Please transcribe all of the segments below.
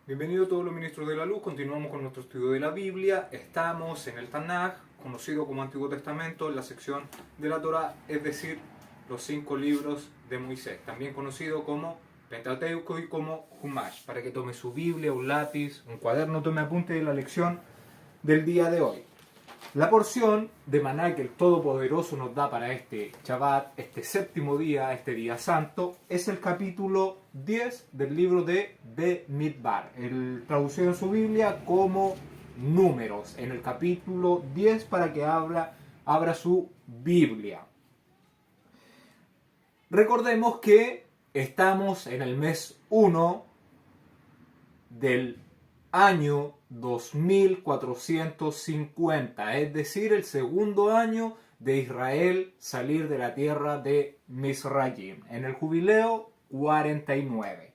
Bienvenido a todos los ministros de la luz. Continuamos con nuestro estudio de la Biblia. Estamos en el Tanaj, conocido como Antiguo Testamento, en la sección de la Torá, es decir, los 5 libros de Moisés, también conocido como Pentateuco y como Humash, para que tome su Biblia, un lápiz, un cuaderno, tome apunte de la lección del día de hoy. La porción de maná que el Todopoderoso nos da para este Shabbat, este séptimo día, este día santo, es el capítulo 10 del libro de Bemidbar, traducido en su Biblia como Números, en el capítulo 10 para que abra su Biblia. Recordemos que estamos en el mes 1 del año 2450, es decir, el segundo año de Israel salir de la tierra de Misraim, en el jubileo 49.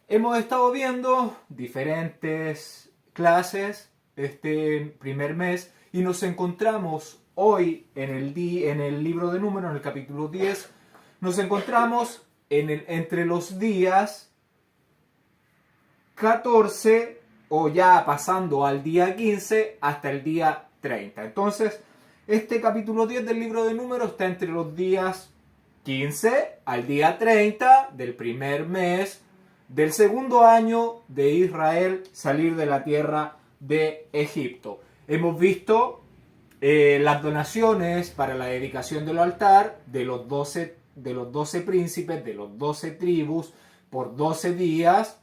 Hemos estado viendo diferentes clases este primer mes y nos encontramos hoy en el libro de Números, en el capítulo 10, nos encontramos entre los días 14 o ya pasando al día 15 hasta el día 30. Entonces, este capítulo 10 del libro de Números está entre los días 15 al día 30 del primer mes del segundo año de Israel salir de la tierra de Egipto. Hemos visto las donaciones para la dedicación del altar de los 12 príncipes, de los 12 tribus, por 12 días.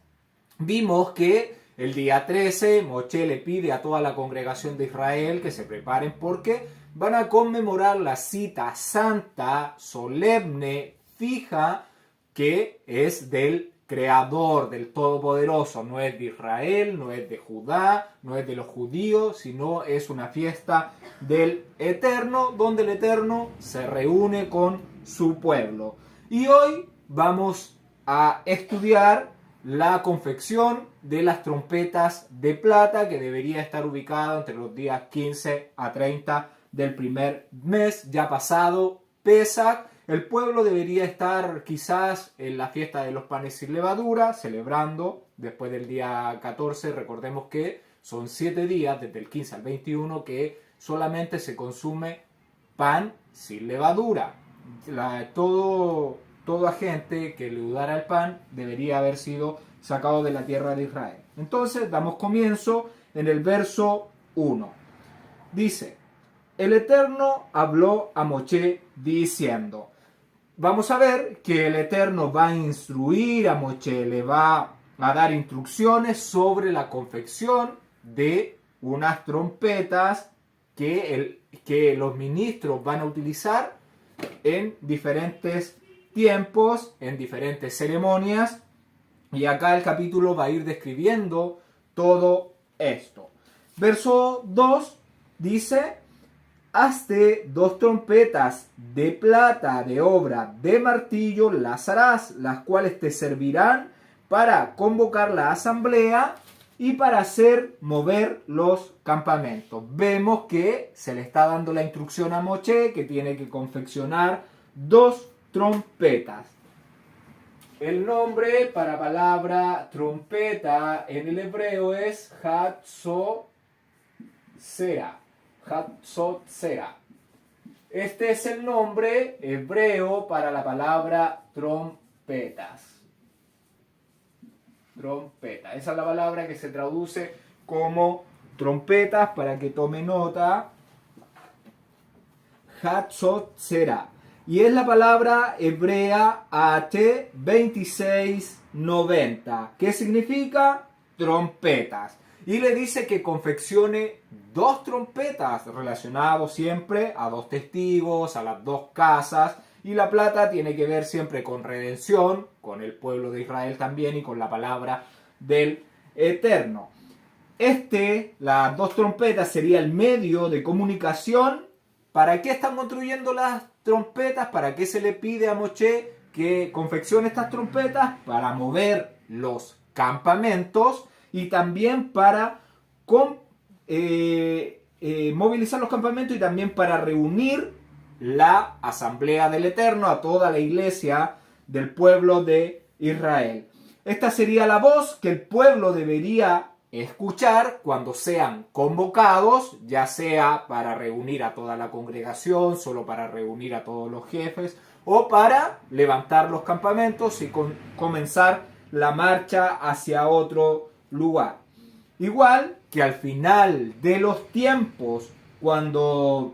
Vimos que el día 13 Moshe le pide a toda la congregación de Israel que se preparen porque van a conmemorar la cita santa, solemne, fija, que es del Creador, del Todopoderoso. No es de Israel, no es de Judá, no es de los judíos, sino es una fiesta del Eterno, donde el Eterno se reúne con su pueblo. Y hoy vamos a estudiar la confección de las trompetas de plata, que debería estar ubicada entre los días 15 a 30 del primer mes, ya pasado Pesach. El pueblo debería estar quizás en la fiesta de los panes sin levadura, celebrando después del día 14. Recordemos que son 7 días, desde el 15 al 21, que solamente se consume pan sin levadura. Todo agente que leudara el pan debería haber sido sacado de la tierra de Israel. Entonces damos comienzo en el verso 1. Dice: el Eterno habló a Moshe diciendo. Vamos a ver que el Eterno va a instruir a Moshe, le va a dar instrucciones sobre la confección de unas trompetas que los ministros van a utilizar en diferentes tiempos, en diferentes ceremonias, y acá el capítulo va a ir describiendo todo esto. Verso 2 dice: hazte 2 trompetas de plata de obra de martillo, las harás, las cuales te servirán para convocar la asamblea y para hacer mover los campamentos. Vemos que se le está dando la instrucción a Moshe que tiene que confeccionar 2 trompetas. El nombre para palabra trompeta en el hebreo es Hatzotzera. Hatzotzera. Este es el nombre hebreo para la palabra trompetas. Trompeta. Esa es la palabra que se traduce como trompetas, para que tome nota. Hatzotzera. Y es la palabra hebrea AT2690, que significa trompetas. Y le dice que confeccione 2 trompetas, relacionados siempre a 2 testigos, a las 2 casas. Y la plata tiene que ver siempre con redención, con el pueblo de Israel también y con la palabra del Eterno. Las 2 trompetas sería el medio de comunicación. ¿Para qué están construyendo las trompetas? ¿Para qué se le pide a Moshe que confeccione estas trompetas? Para mover los campamentos y también para movilizar los campamentos y también para reunir la asamblea del Eterno, a toda la iglesia del pueblo de Israel. Esta sería la voz que el pueblo debería escuchar cuando sean convocados, ya sea para reunir a toda la congregación, solo para reunir a todos los jefes, o para levantar los campamentos y comenzar la marcha hacia otro lugar. Igual que al final de los tiempos, cuando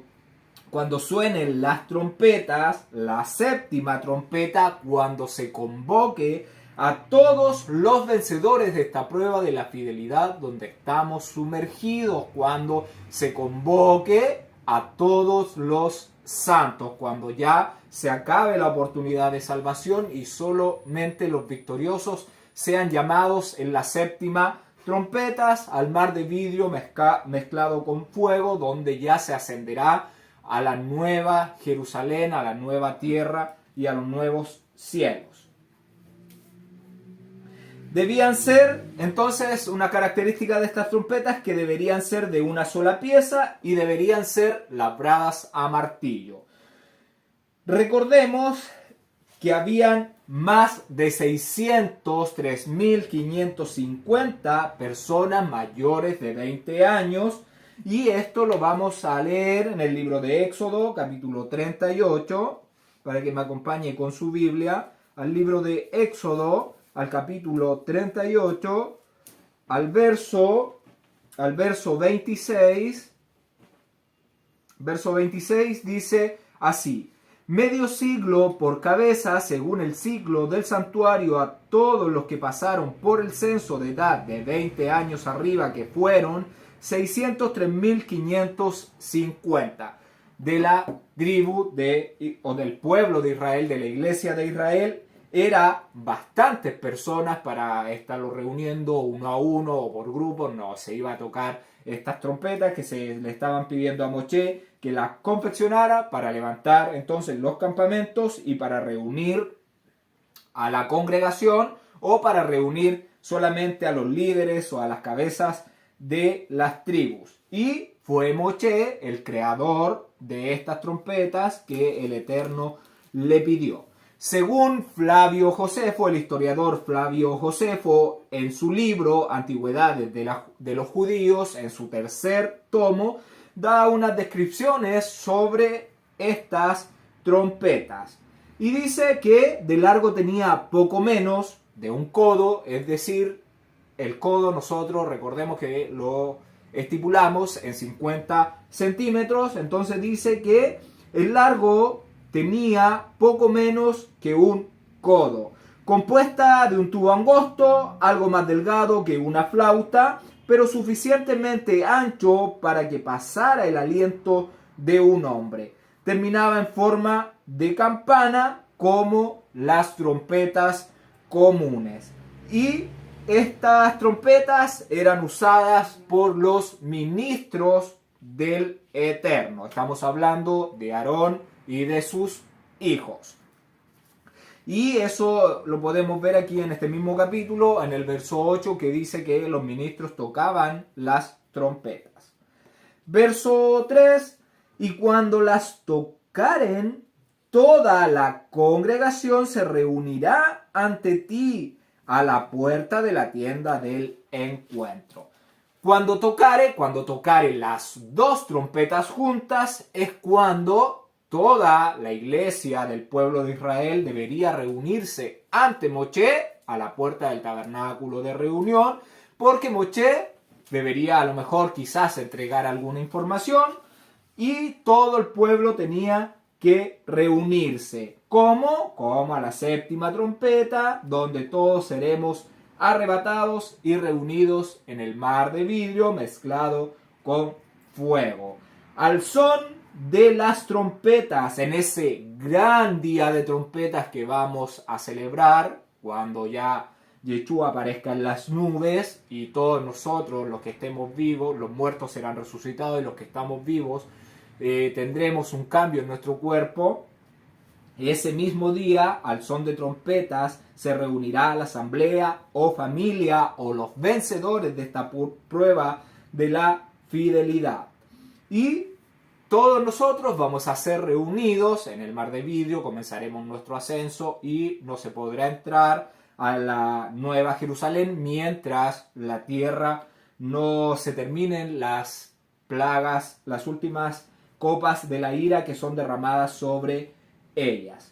suenen las trompetas, la séptima trompeta, cuando se convoque a todos los vencedores de esta prueba de la fidelidad donde estamos sumergidos, cuando se convoque a todos los santos, cuando ya se acabe la oportunidad de salvación y solamente los victoriosos sean llamados en la séptima trompetas al mar de vidrio mezclado con fuego, donde ya se ascenderá a la nueva Jerusalén, a la nueva tierra y a los nuevos cielos. Debían ser, entonces, una característica de estas trompetas que deberían ser de una sola pieza y deberían ser labradas a martillo. Recordemos que habían más de 3.550 personas mayores de 20 años, y esto lo vamos a leer en el libro de Éxodo, capítulo 38, para que me acompañe con su Biblia, al libro de Éxodo, al capítulo 38, al verso 26. Verso 26 dice así: medio siglo por cabeza, según el siglo del santuario, a todos los que pasaron por el censo de edad de 20 años arriba, que fueron 603.550. De la tribu del pueblo de Israel, de la iglesia de Israel, era bastantes personas para estarlo reuniendo uno a uno o por grupos. No, se iba a tocar estas trompetas que se le estaban pidiendo a Moshe que las confeccionara para levantar entonces los campamentos y para reunir a la congregación, o para reunir solamente a los líderes o a las cabezas de las tribus. Y fue Moshe el creador de estas trompetas que el Eterno le pidió. Según Flavio Josefo, el historiador Flavio Josefo, en su libro Antigüedades de los Judíos, en su tercer tomo, da unas descripciones sobre estas trompetas. Y dice que de largo tenía poco menos de un codo, es decir, el codo nosotros recordemos que lo estipulamos en 50 centímetros, entonces dice que el largo tenía poco menos que un codo, compuesta de un tubo angosto, algo más delgado que una flauta, pero suficientemente ancho para que pasara el aliento de un hombre. Terminaba en forma de campana, como las trompetas comunes. Y estas trompetas eran usadas por los ministros del Eterno. Estamos hablando de Aarón y de sus hijos. Y eso lo podemos ver aquí en este mismo capítulo, en el verso 8, que dice que los ministros tocaban las trompetas. Verso 3: y cuando las tocaren, toda la congregación se reunirá ante ti a la puerta de la tienda del encuentro. Cuando tocare las dos trompetas juntas, es cuando toda la iglesia del pueblo de Israel debería reunirse ante Moshe a la puerta del tabernáculo de reunión, porque Moshe debería a lo mejor quizás entregar alguna información y todo el pueblo tenía que reunirse. ¿Cómo? Como a la séptima trompeta, donde todos seremos arrebatados y reunidos en el mar de vidrio mezclado con fuego. Al son de las trompetas, en ese gran día de trompetas que vamos a celebrar, cuando ya Yeshua aparezca en las nubes y todos nosotros, los que estemos vivos, los muertos serán resucitados y los que estamos vivos tendremos un cambio en nuestro cuerpo. Ese mismo día, al son de trompetas, se reunirá la asamblea o familia o los vencedores de esta prueba de la fidelidad. Y todos nosotros vamos a ser reunidos en el mar de vidrio, comenzaremos nuestro ascenso y no se podrá entrar a la Nueva Jerusalén mientras la tierra no se terminen las plagas, las últimas copas de la ira que son derramadas sobre ellas.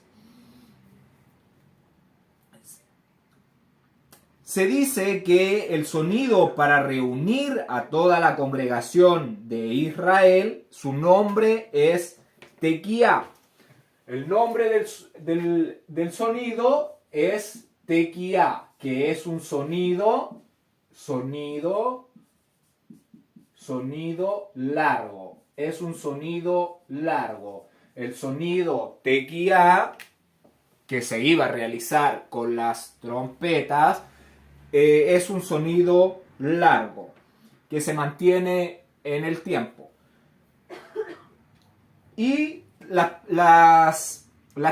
Se dice que el sonido para reunir a toda la congregación de Israel, su nombre es tequía. El nombre del sonido es tequía, que es un sonido largo. Es un sonido largo. El sonido tequía, que se iba a realizar con las trompetas, es un sonido largo, que se mantiene en el tiempo. Y las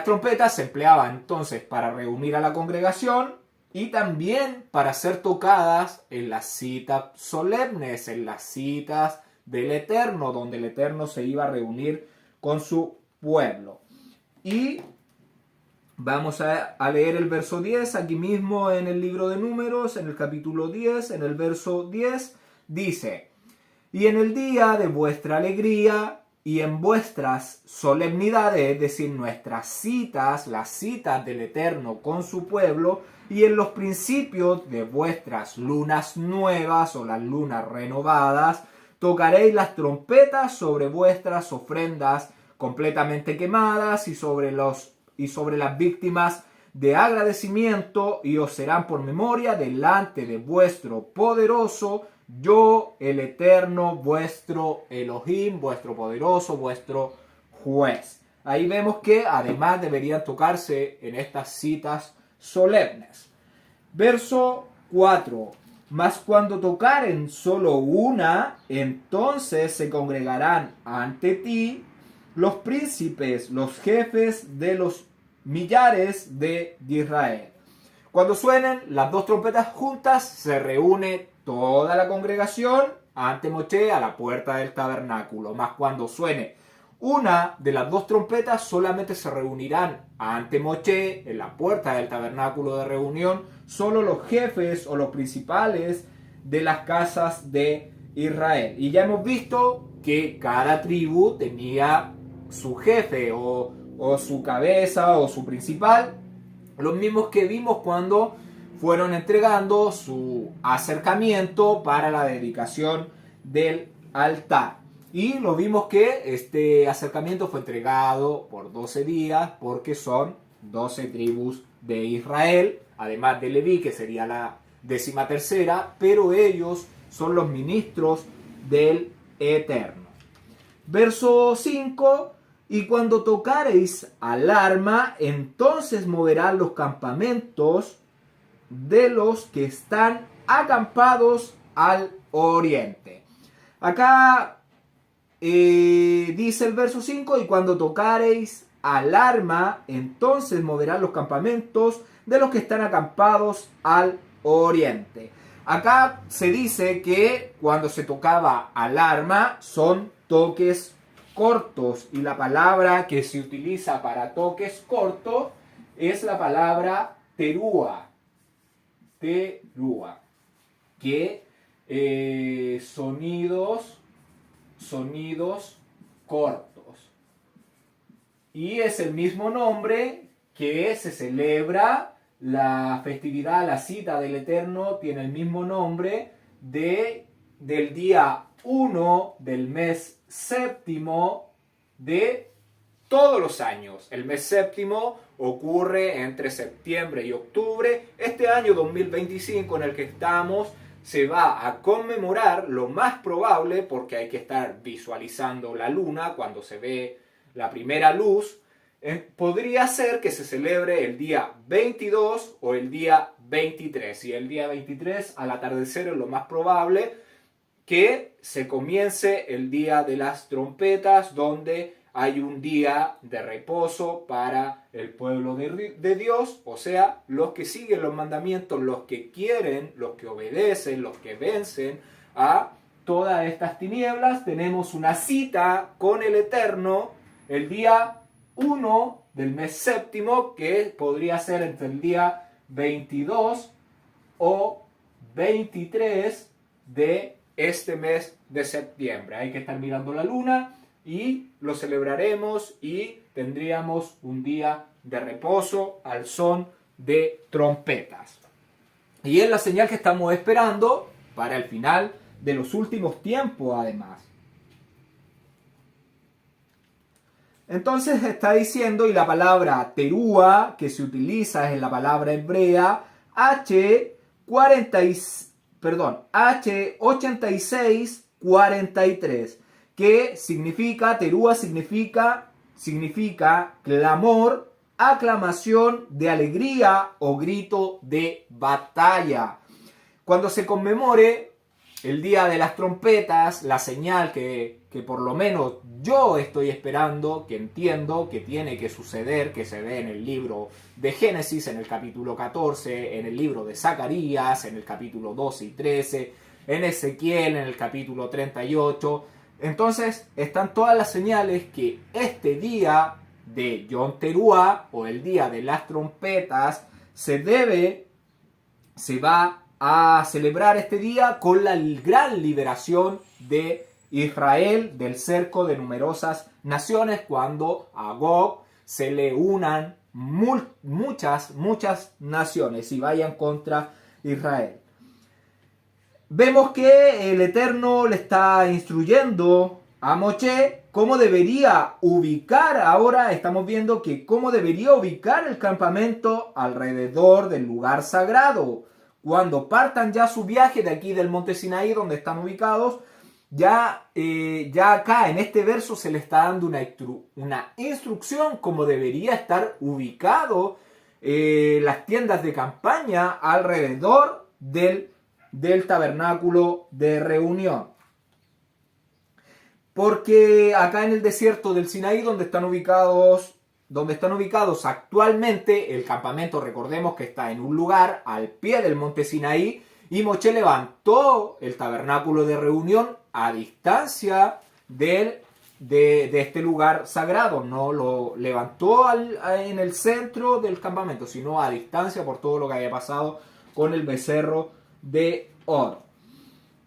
trompetas se empleaban entonces para reunir a la congregación y también para ser tocadas en las citas solemnes, en las citas del Eterno, donde el Eterno se iba a reunir con su pueblo. Y vamos a leer el verso 10, aquí mismo en el libro de Números, en el capítulo 10, en el verso 10, dice: y en el día de vuestra alegría y en vuestras solemnidades, es decir, nuestras citas, las citas del Eterno con su pueblo, y en los principios de vuestras lunas nuevas o las lunas renovadas, tocaréis las trompetas sobre vuestras ofrendas completamente quemadas y sobre las víctimas de agradecimiento, y os serán por memoria delante de vuestro poderoso, yo el Eterno, vuestro Elohim, vuestro poderoso, vuestro juez. Ahí vemos que además deberían tocarse en estas citas solemnes. Verso 4. Mas cuando tocaren solo una, entonces se congregarán ante ti los príncipes, los jefes de los millares de Israel. Cuando suenen las dos trompetas juntas, se reúne toda la congregación ante Moshe a la puerta del tabernáculo. Mas cuando suene una de las dos trompetas, solamente se reunirán ante Moshe en la puerta del tabernáculo de reunión solo los jefes o los principales de las casas de Israel. Y ya hemos visto que cada tribu tenía su jefe o su cabeza o su principal, los mismos que vimos cuando fueron entregando su acercamiento para la dedicación del altar. Y lo vimos que este acercamiento fue entregado por 12 días porque son 12 tribus de Israel, además de Leví, que sería la 13ª, pero ellos son los ministros del Eterno. Verso 5. Y cuando tocareis alarma, entonces moverán los campamentos de los que están acampados al oriente. Acá dice el verso 5, y cuando tocareis alarma, entonces moverán los campamentos de los que están acampados al oriente. Acá se dice que cuando se tocaba alarma son toques cortos, y la palabra que se utiliza para toques cortos es la palabra terúa, que sonidos cortos, y es el mismo nombre que se celebra la festividad, la cita del Eterno, tiene el mismo nombre del día 1 del mes séptimo de todos los años. El mes séptimo ocurre entre septiembre y octubre. Este año 2025 en el que estamos se va a conmemorar, lo más probable, porque hay que estar visualizando la luna cuando se ve la primera luz, podría ser que se celebre el día 22 o el día 23. Y el día 23 al atardecer es lo más probable que se comience el día de las trompetas, donde hay un día de reposo para el pueblo de Dios, o sea, los que siguen los mandamientos, los que quieren, los que obedecen, los que vencen a todas estas tinieblas. Tenemos una cita con el Eterno el día 1 del mes séptimo, que podría ser entre el día 22 o 23 de este mes de septiembre. Hay que estar mirando la luna y lo celebraremos y tendríamos un día de reposo al son de trompetas. Y es la señal que estamos esperando para el final de los últimos tiempos, además. Entonces está diciendo, y la palabra terúa que se utiliza es la palabra hebrea H8643, que significa, terúa significa clamor, aclamación de alegría o grito de batalla. Cuando se conmemore el día de las trompetas, la señal que por lo menos yo estoy esperando, que entiendo que tiene que suceder, que se ve en el libro de Génesis, en el capítulo 14, en el libro de Zacarías, en el capítulo 12 y 13, en Ezequiel, en el capítulo 38. Entonces están todas las señales que este día de Yom Teruah, o el día de las trompetas, se va a celebrar este día con la gran liberación de Israel del cerco de numerosas naciones, cuando a Gog se le unan muchas naciones y vayan contra Israel. Vemos que el Eterno le está instruyendo a Moshe cómo debería ubicar, ahora estamos viendo que cómo debería ubicar el campamento alrededor del lugar sagrado. Cuando partan ya su viaje de aquí del monte Sinaí, donde están ubicados, ya acá en este verso se le está dando una instrucción cómo debería estar ubicado las tiendas de campaña alrededor del tabernáculo de reunión. Porque acá en el desierto del Sinaí, donde están ubicados actualmente, el campamento, recordemos que está en un lugar al pie del monte Sinaí, y Moshe levantó el tabernáculo de reunión a distancia de este lugar sagrado. No lo levantó en el centro del campamento, sino a distancia por todo lo que había pasado con el becerro de oro.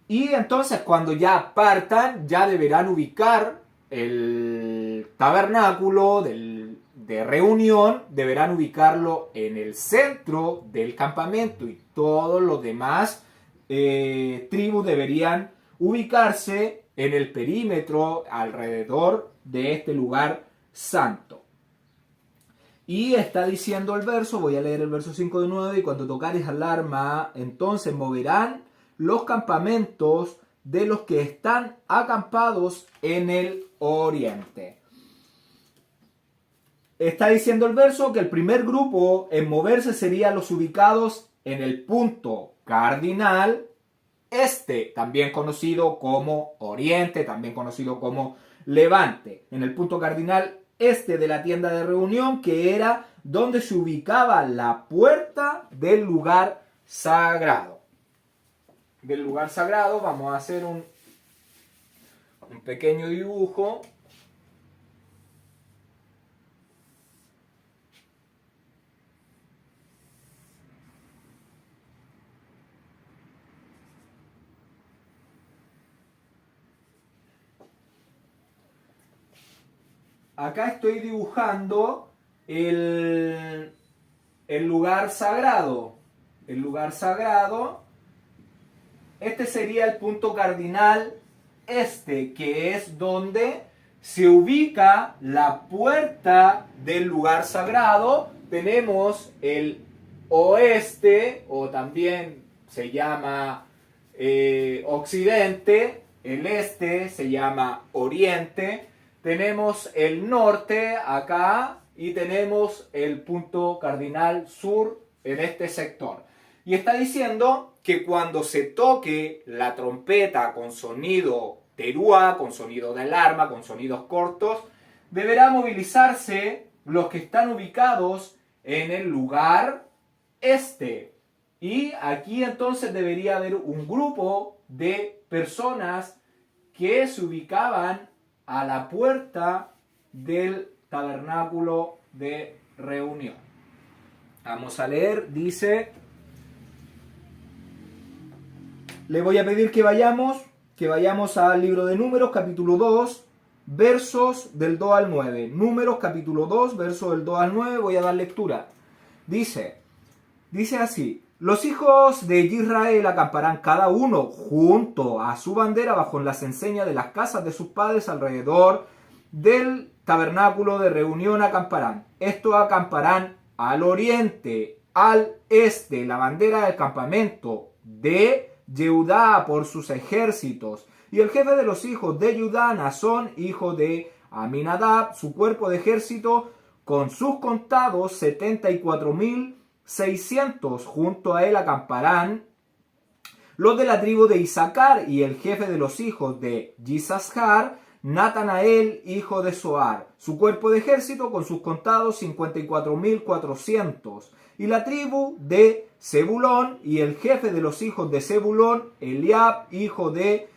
Y entonces cuando ya partan, ya deberán ubicar el tabernáculo de reunión, deberán ubicarlo en el centro del campamento, y todos los demás tribus deberían ubicarse en el perímetro alrededor de este lugar santo. Y está diciendo el verso, voy a leer el verso 5 de nuevo: y cuando tocares alarma, entonces moverán los campamentos de los que están acampados en el oriente. Está diciendo el verso que el primer grupo en moverse serían los ubicados en el punto cardinal este, también conocido como oriente, también conocido como levante. En el punto cardinal este de la tienda de reunión, que era donde se ubicaba la puerta del lugar sagrado. Del lugar sagrado vamos a hacer un pequeño dibujo. Acá estoy dibujando el lugar sagrado. El lugar sagrado. Este sería el punto cardinal este, que es donde se ubica la puerta del lugar sagrado. Tenemos el oeste, o también se llama occidente. El este se llama oriente. Tenemos el norte acá y tenemos el punto cardinal sur en este sector. Y está diciendo que cuando se toque la trompeta con sonido terúa, con sonido de alarma, con sonidos cortos, deberá movilizarse los que están ubicados en el lugar este. Y aquí entonces debería haber un grupo de personas que se ubicaban a la puerta del tabernáculo de reunión. Vamos a leer, dice, le voy a pedir que vayamos al libro de Números, capítulo 2, versos del 2 al 9. Números, capítulo 2, versos del 2 al 9, voy a dar lectura. Dice así, los hijos de Israel acamparán cada uno junto a su bandera bajo las enseñas de las casas de sus padres alrededor del tabernáculo de reunión acamparán. Estos acamparán al oriente, al este, la bandera del campamento de Yehudá por sus ejércitos. Y el jefe de los hijos de Judá, Nazón, hijo de Aminadab, su cuerpo de ejército, con sus contados 74.600. Junto a él acamparán los de la tribu de Isaacar, y el jefe de los hijos de Yisachar, Natanael, hijo de Soar, su cuerpo de ejército con sus contados 54.400. Y la tribu de Zebulón, y el jefe de los hijos de Zebulón, Eliab, hijo de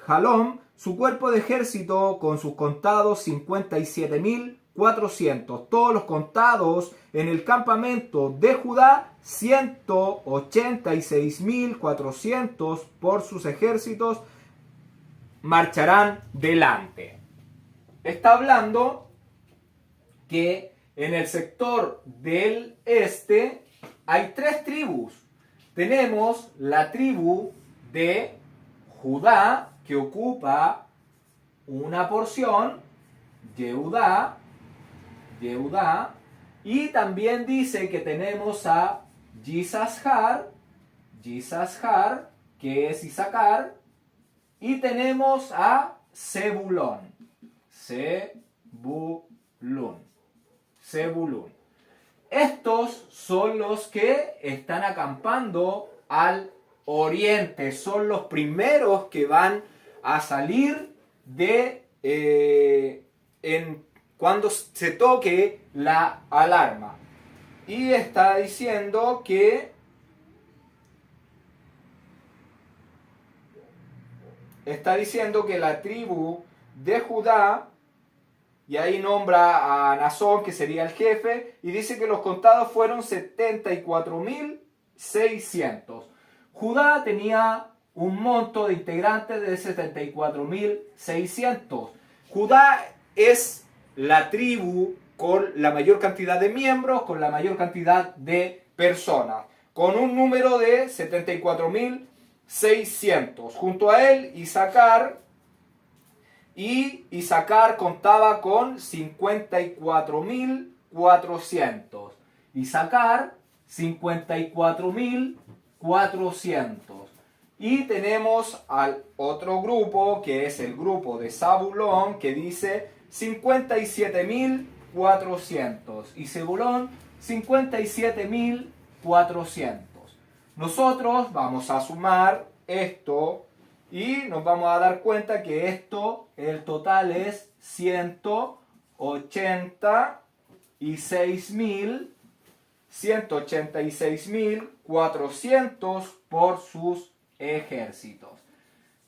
Jalom, su cuerpo de ejército con sus contados 57.400. Todos los contados en el campamento de Judá 186.400 por sus ejércitos marcharán delante. Está hablando que en el sector del este hay tres tribus. Tenemos la tribu de Judá, que ocupa una porción, Yehudá, y también dice que tenemos a Yisachar, que es Isaacar, y tenemos a Zebulón. Estos son los que están acampando al oriente. Son los primeros que van a salir cuando se toque la alarma. Y está diciendo que la tribu de Judá, y ahí nombra a Nazón, que sería el jefe, y dice que los contados fueron 74.600. Judá tenía un monto de integrantes de 74.600. Judá es la tribu con la mayor cantidad de miembros, con la mayor cantidad de personas, con un número de 74.600. Junto a él, Isaacar, y Isaacar contaba con 54.400. Isaacar, 54.400. Y tenemos al otro grupo, que es el grupo de Zabulón, que dice 57.400. Y Zebulón, 57.400. Nosotros vamos a sumar esto y nos vamos a dar cuenta que el total es 186.400 por sus ejércitos.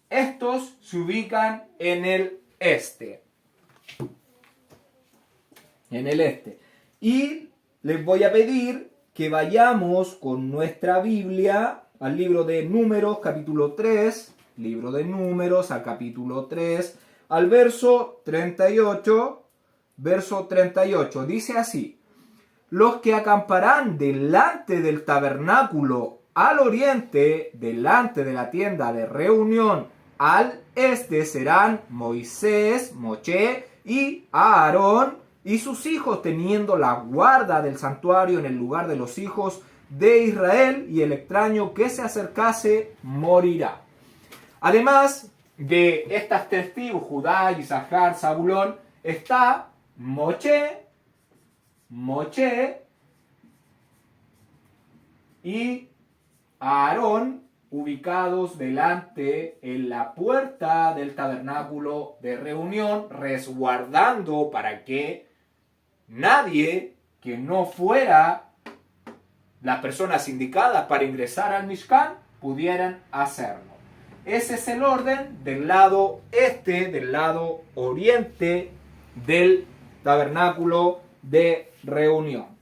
Estos se ubican en el este. Y les voy a pedir que vayamos con nuestra Biblia al libro de Números, capítulo 3. Libro de Números, al capítulo 3, al verso 38. Verso 38. Dice así: los que acamparán delante del tabernáculo al oriente, delante de la tienda de reunión al este, serán Moisés, Moshe y Aarón y sus hijos, teniendo la guarda del santuario en el lugar de los hijos de Israel, y el extraño que se acercase morirá. Además de estas tres tribus, Judá, Isachar, Zabulón, está Moshe y Aarón, ubicados delante en la puerta del tabernáculo de reunión, resguardando para que nadie que no fuera las personas indicadas para ingresar al Mishkan pudieran hacerlo. Ese es el orden del lado este, del lado oriente del tabernáculo de reunión.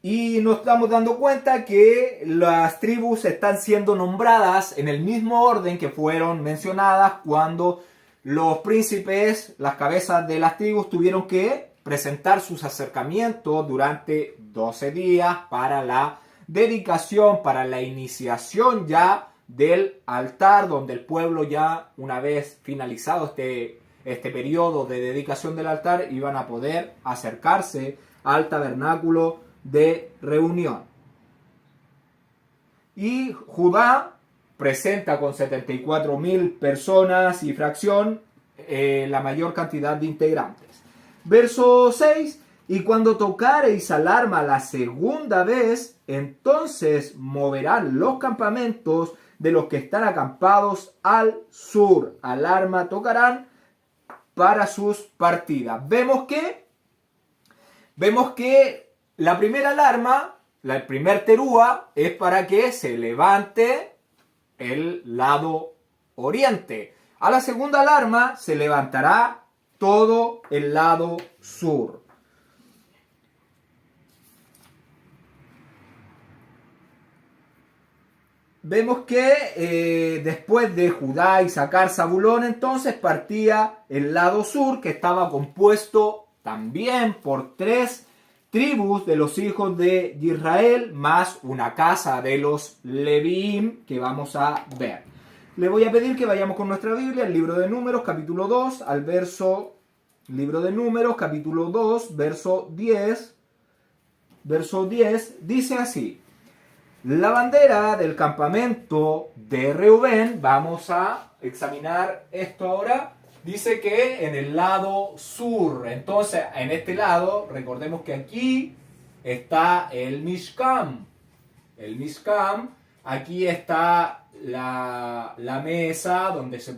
Y nos estamos dando cuenta que las tribus están siendo nombradas en el mismo orden que fueron mencionadas cuando los príncipes, las cabezas de las tribus, tuvieron que presentar sus acercamientos durante 12 días para la dedicación, para la iniciación ya del altar, donde el pueblo ya, una vez finalizado este periodo de dedicación del altar, iban a poder acercarse al tabernáculo de reunión. Y Judá presenta con 74.000 personas y fracción la mayor cantidad de integrantes. Verso 6. Y cuando tocareis alarma la segunda vez, entonces moverán los campamentos de los que están acampados al sur. Alarma tocarán para sus partidas. Vemos que la primera alarma, el primer terúa, es para que se levante el lado oriente. A la segunda alarma se levantará todo el lado sur. Vemos que después de Judá y sacar Zabulón, entonces partía el lado sur, que estaba compuesto también por 3 tribus de los hijos de Israel, más una casa de los Levíim, que vamos a ver. Le voy a pedir que vayamos con nuestra Biblia, el libro de Números, capítulo 2, al verso... Libro de Números, capítulo 2, verso 10. Verso 10 dice así: la bandera del campamento de Reubén, vamos a examinar esto ahora, dice que en el lado sur. Entonces, en este lado, recordemos que aquí está el Mishkan. El Mishkan, aquí está la mesa donde se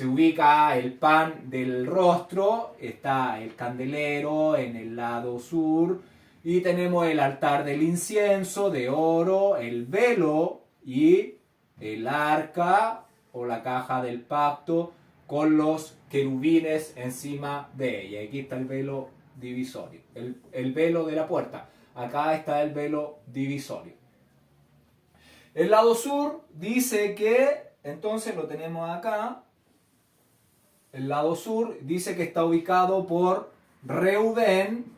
ubica el pan del rostro, está el candelero en el lado sur, y tenemos el altar del incienso de oro, el velo y el arca o la caja del pacto con los querubines encima de ella. Aquí está el velo divisorio, el velo de la puerta. Acá está el velo divisorio. El lado sur dice que, entonces lo tenemos acá, el lado sur dice que está ubicado por Reubén.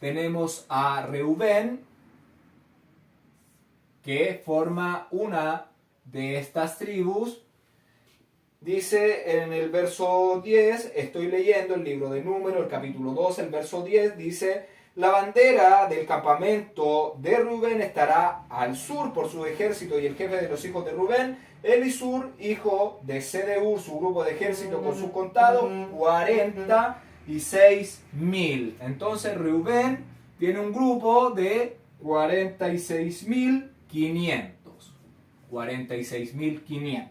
Tenemos a Reubén, que forma una de estas tribus. Dice en el verso 10, estoy leyendo el libro de Números, el capítulo 2, el verso 10, dice: la bandera del campamento de Rubén estará al sur por su ejército, y el jefe de los hijos de Rubén, Elisur, hijo de Sedeur, su grupo de ejército con sus contados, 46.000. Entonces Rubén tiene un grupo de 46.500. 46.500.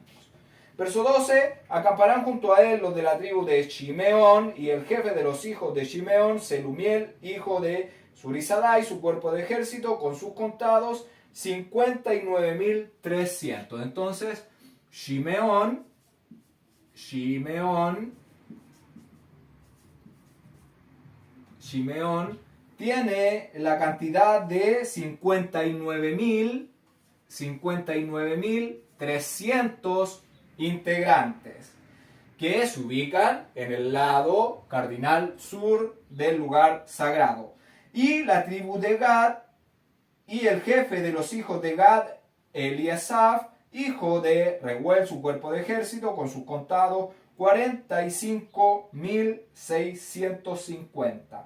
Verso 12, acamparán junto a él los de la tribu de Shimeón, y el jefe de los hijos de Shimeón, Selumiel, hijo de Surizadai, su cuerpo de ejército, con sus contados, 59.300. Entonces, Shimeón tiene la cantidad de 59.300 integrantes, que se ubican en el lado cardinal sur del lugar sagrado. Y la tribu de Gad, y el jefe de los hijos de Gad, Eliasaf, hijo de Reuel, su cuerpo de ejército, con sus contados, 45.650.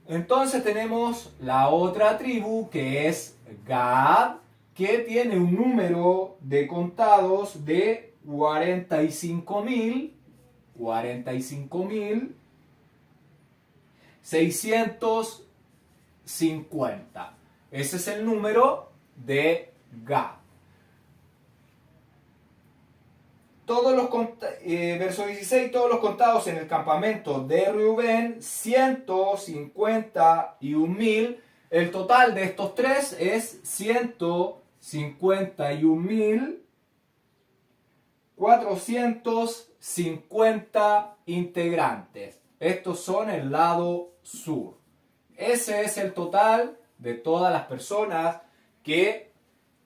Entonces tenemos la otra tribu, que es Gad, que tiene un número de contados de 45.650. Ese es el número de Gad. Verso 16, todos los contados en el campamento de Reubén, 151.000. El total de estos tres es 151.450 integrantes. Estos son el lado sur. Ese es el total de todas las personas que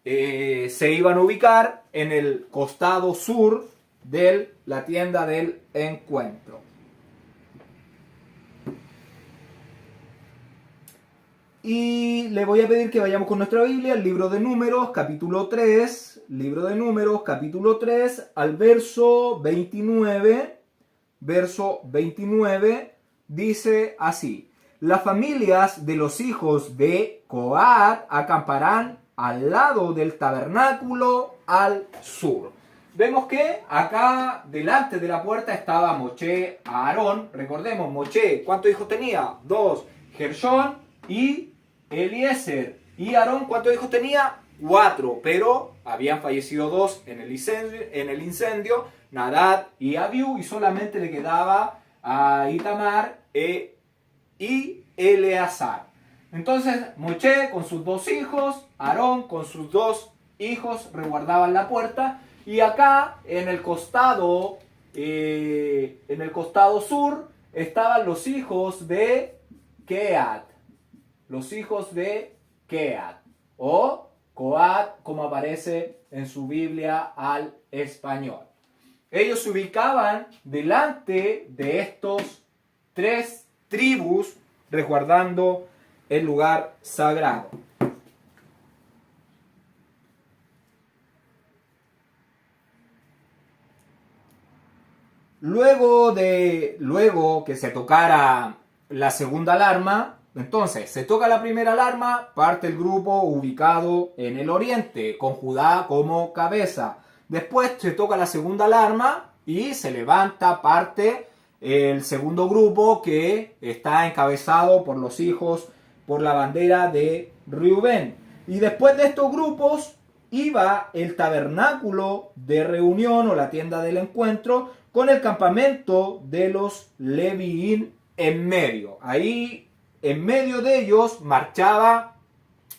se iban a ubicar en el costado sur de la tienda del encuentro. Y le voy a pedir que vayamos con nuestra Biblia al libro de Números, capítulo 3, libro de Números, capítulo 3, al verso 29. Verso 29 dice así: las familias de los hijos de Coat acamparán al lado del tabernáculo al sur. Vemos que acá delante de la puerta estaba Moshe, Aarón. Recordemos, Moshe, ¿cuántos hijos tenía? 2. Gershón y Eliezer. Y Aarón, ¿cuántos hijos tenía? 4. Pero habían fallecido 2 en el incendio, Nadab y Abiú, y solamente le quedaba a Itamar y Eleazar. Entonces Moshe con sus 2 hijos, Aarón con sus 2 hijos resguardaban la puerta, y acá en el costado sur estaban los hijos de Keat, o Coat, como aparece en su Biblia al español. Ellos se ubicaban delante de estos 3 tribus resguardando el lugar sagrado. Luego que se tocara la segunda alarma, entonces se toca la primera alarma, parte el grupo ubicado en el oriente, con Judá como cabeza. Después se toca la segunda alarma y se levanta parte el segundo grupo, que está encabezado por los hijos, por la bandera de Reubén. Y después de estos grupos iba el tabernáculo de reunión o la tienda del encuentro con el campamento de los Leviín en medio. Ahí en medio de ellos marchaba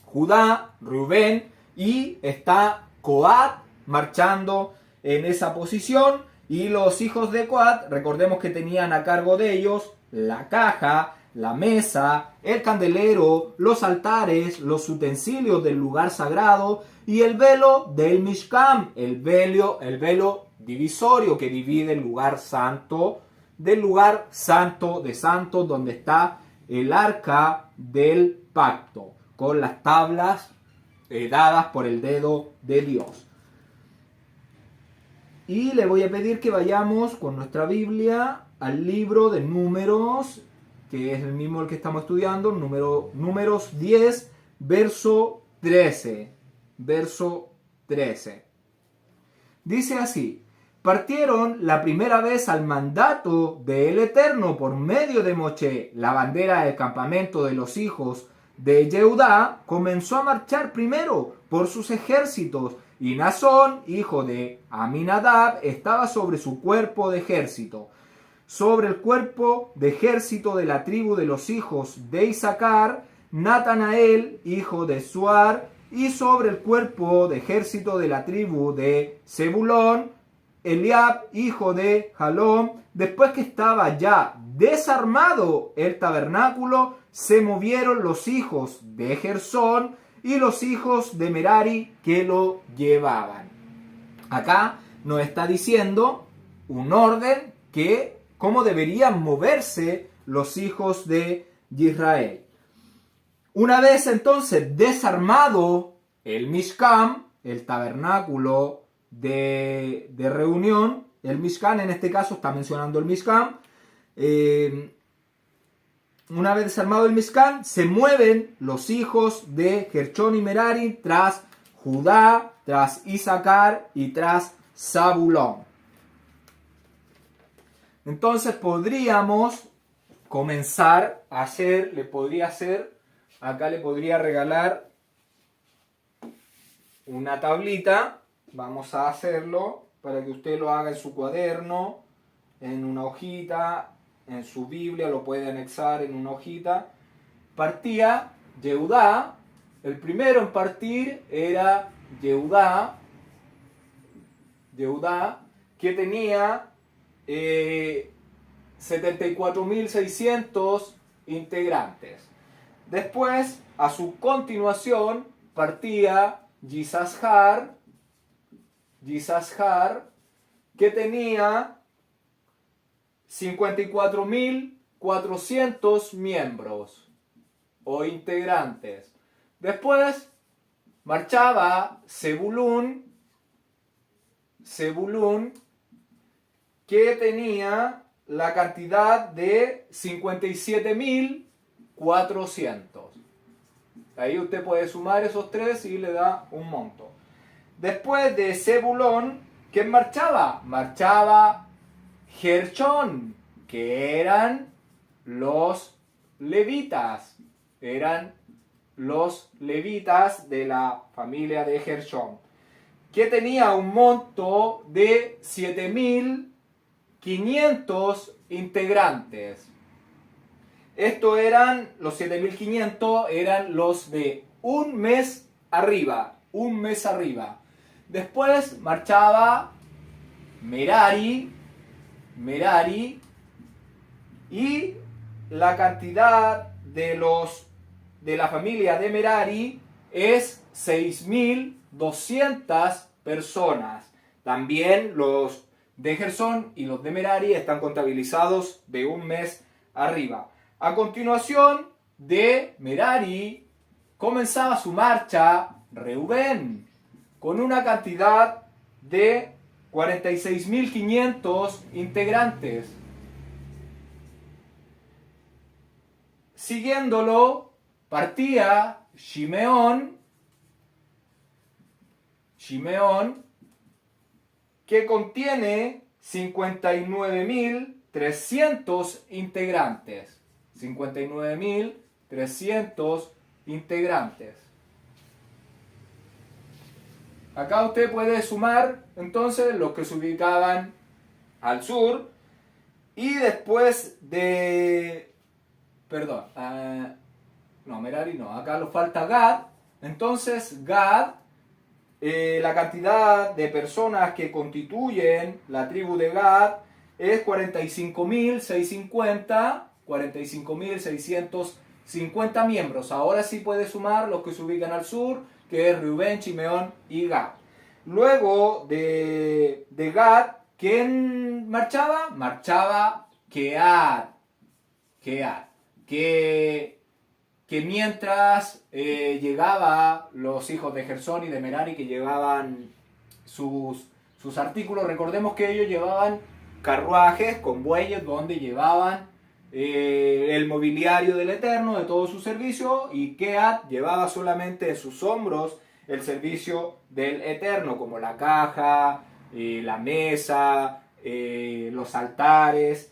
Judá, Reubén, y está Coat marchando en esa posición. Y los hijos de Coat, recordemos que tenían a cargo de ellos la caja, la mesa, el candelero, los altares, los utensilios del lugar sagrado y el velo del Mishkan, el velo divisorio que divide el lugar santo del lugar santo de santos, donde está el arca del pacto, con las tablas dadas por el dedo de Dios. Y le voy a pedir que vayamos con nuestra Biblia al libro de Números, que es el mismo el que estamos estudiando, Números 10, verso 13. Verso 13. Dice así: partieron la primera vez al mandato del Eterno por medio de Moshe. La bandera del campamento de los hijos de Yehudá comenzó a marchar primero por sus ejércitos, y Nazón, hijo de Aminadab, estaba sobre su cuerpo de ejército. Sobre el cuerpo de ejército de la tribu de los hijos de Isaacar, Natanael, hijo de Suar, y sobre el cuerpo de ejército de la tribu de Zebulón, Eliab, hijo de Jalom. Después que estaba ya desarmado el tabernáculo, se movieron los hijos de Gersón y los hijos de Merari que lo llevaban. Acá nos está diciendo un orden que cómo deberían moverse los hijos de Israel. Una vez entonces desarmado el Mishkan, el tabernáculo de reunión, el Mishkan en este caso está mencionando el Mishkan, una vez desarmado el Mishkan, se mueven los hijos de Gershón y Merari tras Judá, tras Isaacar y tras Zabulón. Entonces podríamos comenzar a hacer, acá le podría regalar una tablita. Vamos a hacerlo para que usted lo haga en su cuaderno, en una hojita, en su Biblia, lo puede anexar en una hojita. Partía Yehudá, el primero en partir era Yehudá, que tenía 74.600 integrantes. Después, a su continuación, partía Yisashar, que tenía 54.400 miembros o integrantes. Después marchaba Zebulún, que tenía la cantidad de 57.400. Ahí usted puede sumar esos tres y le da un monto. Después de Zebulón, ¿quién marchaba? Marchaba Gershón, que eran los levitas. Eran los levitas de la familia de Gershón, que tenía un monto de 7.500 integrantes. Estos eran, los 7.500 eran los de un mes arriba. Después marchaba Merari, y la cantidad de la familia de Merari es 6.200 personas. También los de Gersón y los de Merari están contabilizados de un mes arriba. A continuación de Merari comenzaba su marcha Reubén con una cantidad de 46.500 integrantes. Siguiéndolo partía Shimeón, que contiene 59.300 integrantes. 59.300 integrantes. Acá usted puede sumar entonces los que se ubicaban al sur. Y después de... Perdón. No, Merari no. Acá nos falta Gad. Entonces Gad, la cantidad de personas que constituyen la tribu de Gad es 45.650 miembros. Ahora sí puede sumar los que se ubican al sur, que es Reubén, Shimeón y Gad. Luego de Gad, ¿quién marchaba? Marchaba Keat. Que mientras llegaba los hijos de Gersón y de Merari, que llevaban sus artículos, recordemos que ellos llevaban carruajes con bueyes donde llevaban el mobiliario del Eterno, de todo su servicio, y Keat llevaba solamente en sus hombros el servicio del Eterno, como la caja, la mesa, los altares.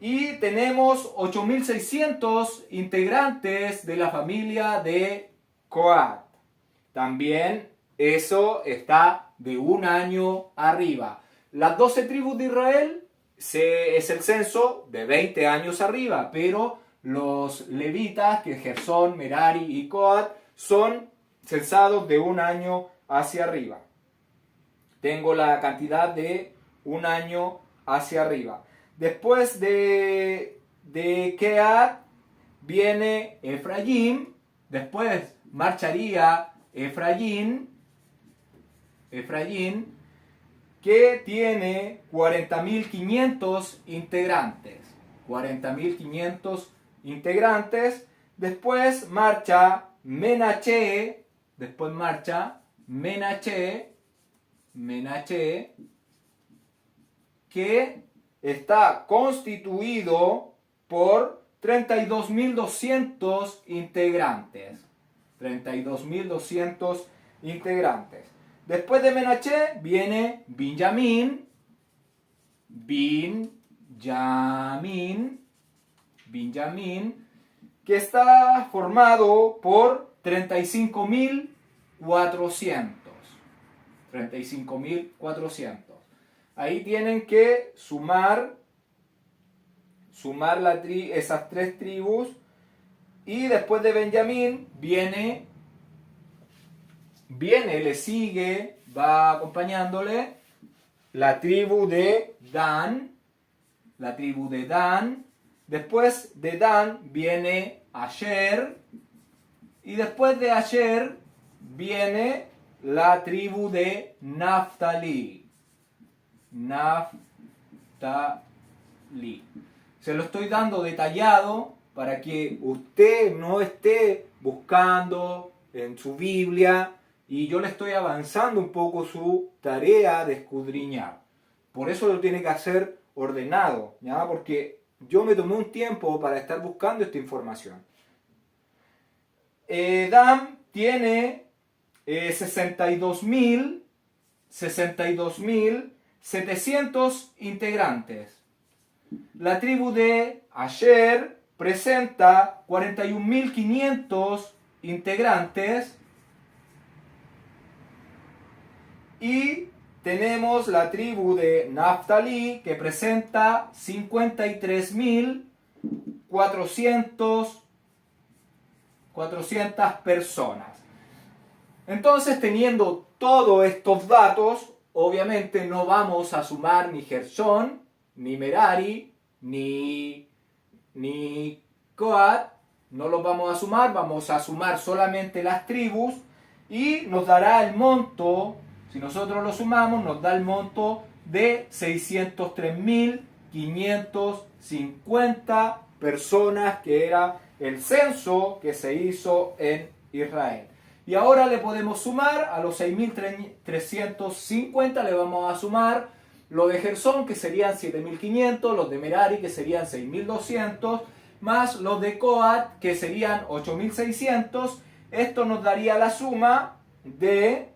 Y tenemos 8.600 integrantes de la familia de Coat. También eso está de un año arriba. Las 12 tribus de Israel es el censo de 20 años arriba, pero los levitas, que Gersón, Merari y Coat, son censados de un año hacia arriba. Tengo la cantidad de un año hacia arriba. Después de Keat viene Efraín. Después marcharía Efraín, que tiene 40.500 integrantes. 40.500 integrantes. Después marcha Menaché. Que está constituido por 32.200 integrantes. 32.200 integrantes. Después de Menaché viene Benjamín, que está formado por 35.400. 35.400. Ahí tienen que sumar esas tres tribus. Y después de Benjamín le sigue, va acompañándole la tribu de Dan. Después de Dan viene Asher. Y después de Asher viene la tribu de Naftali. Naftali. Se lo estoy dando detallado para que usted no esté buscando en su Biblia y yo le estoy avanzando un poco su tarea de escudriñar. Por eso lo tiene que hacer ordenado, ¿ya? Porque yo me tomé un tiempo para estar buscando esta información. Dan tiene 62.700 integrantes. La tribu de Asher presenta 41.500 integrantes. Y tenemos la tribu de Naftali que presenta 53.400 personas. Entonces, teniendo todos estos datos, obviamente no vamos a sumar ni Gersón, ni Merari, ni Coat. No los vamos a sumar solamente las tribus y nos dará el monto. Si nosotros lo sumamos, nos da el monto de 603.550 personas, que era el censo que se hizo en Israel. Y ahora le podemos sumar a los 6.350, le vamos a sumar los de Gersón, que serían 7.500, los de Merari, que serían 6.200, más los de Coat, que serían 8.600. Esto nos daría la suma de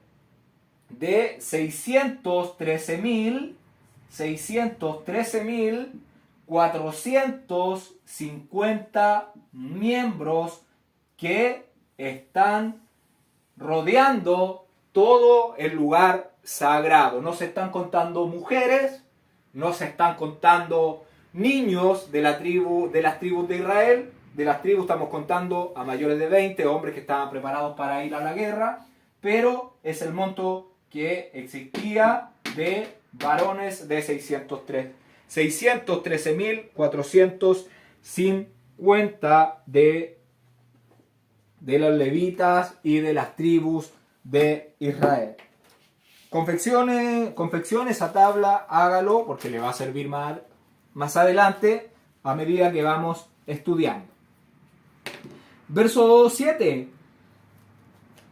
613.450 miembros que están rodeando todo el lugar sagrado. No se están contando mujeres, no se están contando niños de las tribus de Israel. De las tribus estamos contando a mayores de 20, hombres que estaban preparados para ir a la guerra, pero es el monto que existía de varones de 613.450 de los levitas y de las tribus de Israel. Confeccione esa tabla, hágalo porque le va a servir más adelante a medida que vamos estudiando. Verso 7.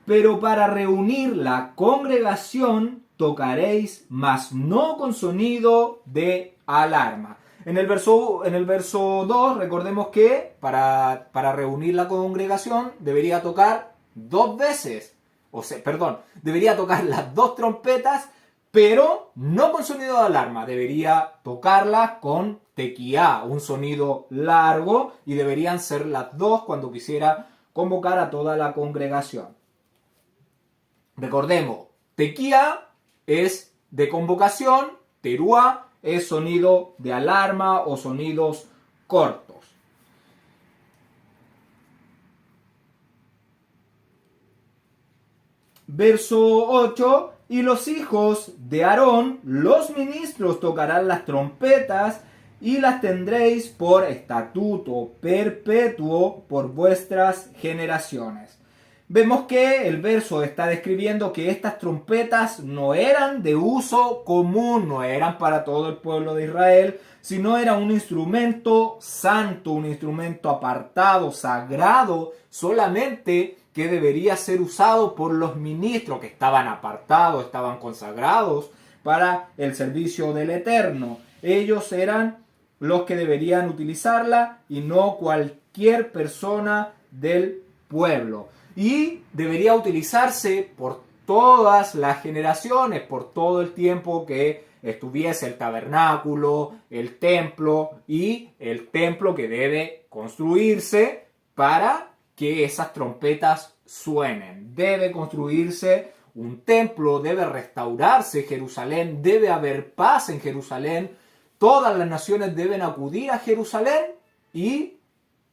Pero para reunir la congregación tocaréis, mas no con sonido de alarma. En el verso 2, recordemos que para reunir la congregación debería tocar dos veces. Debería tocar las dos trompetas, pero no con sonido de alarma. Debería tocarlas con tequía, un sonido largo, y deberían ser las dos cuando quisiera convocar a toda la congregación. Recordemos, tequía es de convocación, teruá es sonido de alarma o sonidos cortos. Verso 8. Y los hijos de Aarón, los ministros, tocarán las trompetas y las tendréis por estatuto perpetuo por vuestras generaciones. Vemos que el verso está describiendo que estas trompetas no eran de uso común, no eran para todo el pueblo de Israel, sino era un instrumento santo, un instrumento apartado, sagrado, solamente que debería ser usado por los ministros que estaban apartados, estaban consagrados para el servicio del Eterno. Ellos eran los que deberían utilizarla y no cualquier persona del pueblo. Y debería utilizarse por todas las generaciones, por todo el tiempo que estuviese el tabernáculo, el templo y el templo que debe construirse para que esas trompetas suenen. Debe construirse un templo, debe restaurarse Jerusalén, debe haber paz en Jerusalén, todas las naciones deben acudir a Jerusalén y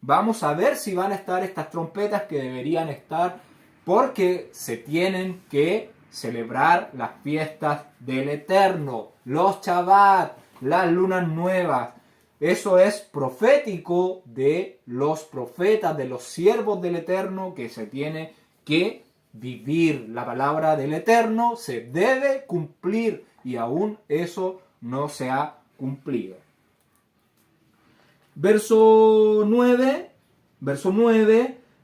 vamos a ver si van a estar estas trompetas que deberían estar, porque se tienen que celebrar las fiestas del Eterno, los Shabbat, las lunas nuevas. eso es profético de los profetas, de los siervos del Eterno, que se tiene que vivir. La palabra del Eterno se debe cumplir y aún eso no se ha cumplido. Verso 9,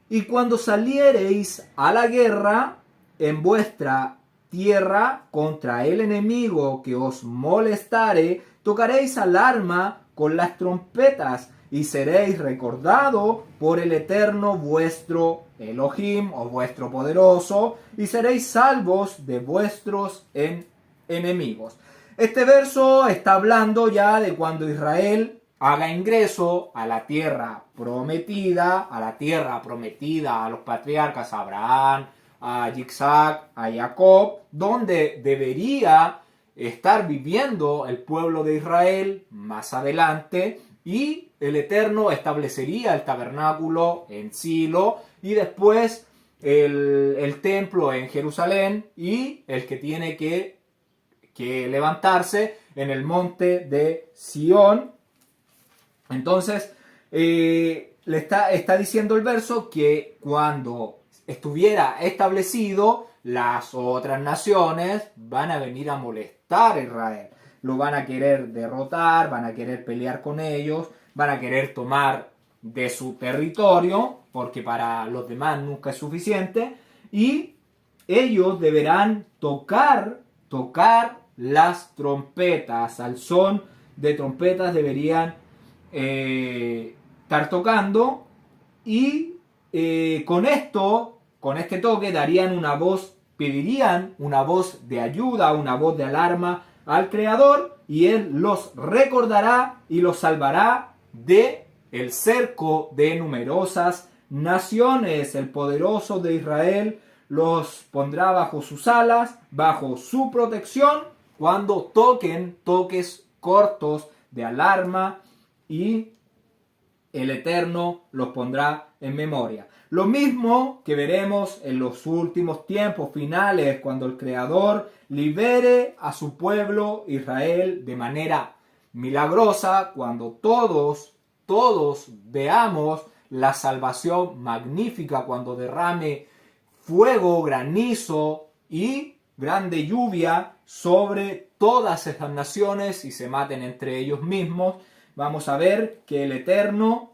y cuando saliereis a la guerra en vuestra tierra contra el enemigo que os molestare, tocaréis alarma con las trompetas y seréis recordados por el Eterno vuestro Elohim o vuestro poderoso, y seréis salvos de vuestros enemigos. Este verso está hablando ya de cuando Israel haga ingreso a la tierra prometida, a los patriarcas Abraham, a Isaac, a Jacob, donde debería estar viviendo el pueblo de Israel más adelante, y el Eterno establecería el tabernáculo en Silo y después el templo en Jerusalén, y el que tiene que levantarse en el monte de Sión. Entonces, le está diciendo el verso que cuando estuviera establecido, las otras naciones van a venir a molestar a Israel. Lo van a querer derrotar, van a querer pelear con ellos, van a querer tomar de su territorio, porque para los demás nunca es suficiente, y ellos deberán tocar las trompetas. Al son de trompetas deberían estar tocando, y con este toque darían una voz, pedirían una voz de ayuda, una voz de alarma al Creador, y Él los recordará y los salvará de el cerco de numerosas naciones. El poderoso de Israel los pondrá bajo sus alas, bajo su protección, cuando toquen toques cortos de alarma, y el Eterno los pondrá en memoria. Lo mismo que veremos en los últimos tiempos finales, cuando el Creador libere a su pueblo Israel de manera milagrosa, cuando todos veamos la salvación magnífica, cuando derrame fuego, granizo y grande lluvia sobre todas esas naciones y se maten entre ellos mismos. Vamos a ver que el Eterno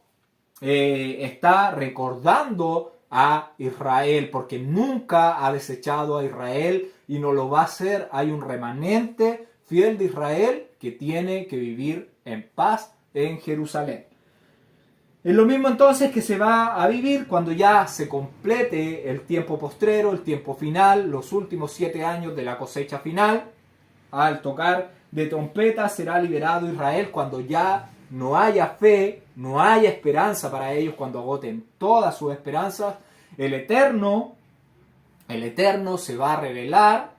está recordando a Israel, porque nunca ha desechado a Israel y no lo va a hacer. Hay un remanente fiel de Israel que tiene que vivir en paz en Jerusalén. Es lo mismo entonces que se va a vivir cuando ya se complete el tiempo postrero, el tiempo final, los últimos 7 años de la cosecha final. Al tocar de trompeta será liberado Israel cuando ya no haya fe, no haya esperanza para ellos, cuando agoten todas sus esperanzas. El Eterno se va a revelar,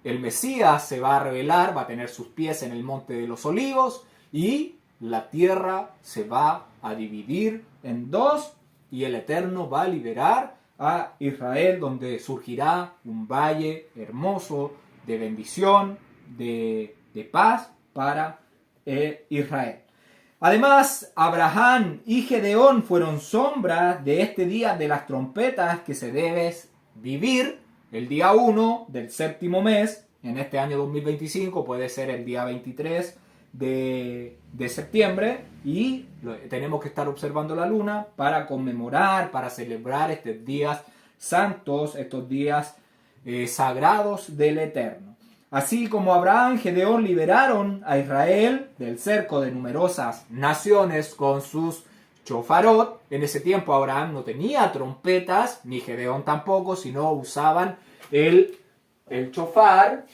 el Mesías se va a revelar, va a tener sus pies en el monte de los olivos, y la tierra se va a dividir en dos, y el Eterno va a liberar a Israel, donde surgirá un valle hermoso de bendición, de paz para Israel. Además, Abraham y Gedeón fueron sombras de este día de las trompetas que se debe vivir el día 1 del séptimo mes, en este año 2025, puede ser el día 23 de septiembre, y tenemos que estar observando la luna para conmemorar, para celebrar estos días santos, estos días sagrados del Eterno. Así como Abraham y Gedeón liberaron a Israel del cerco de numerosas naciones con sus chofarot. En ese tiempo Abraham no tenía trompetas, ni Gedeón tampoco, sino usaban el chofar,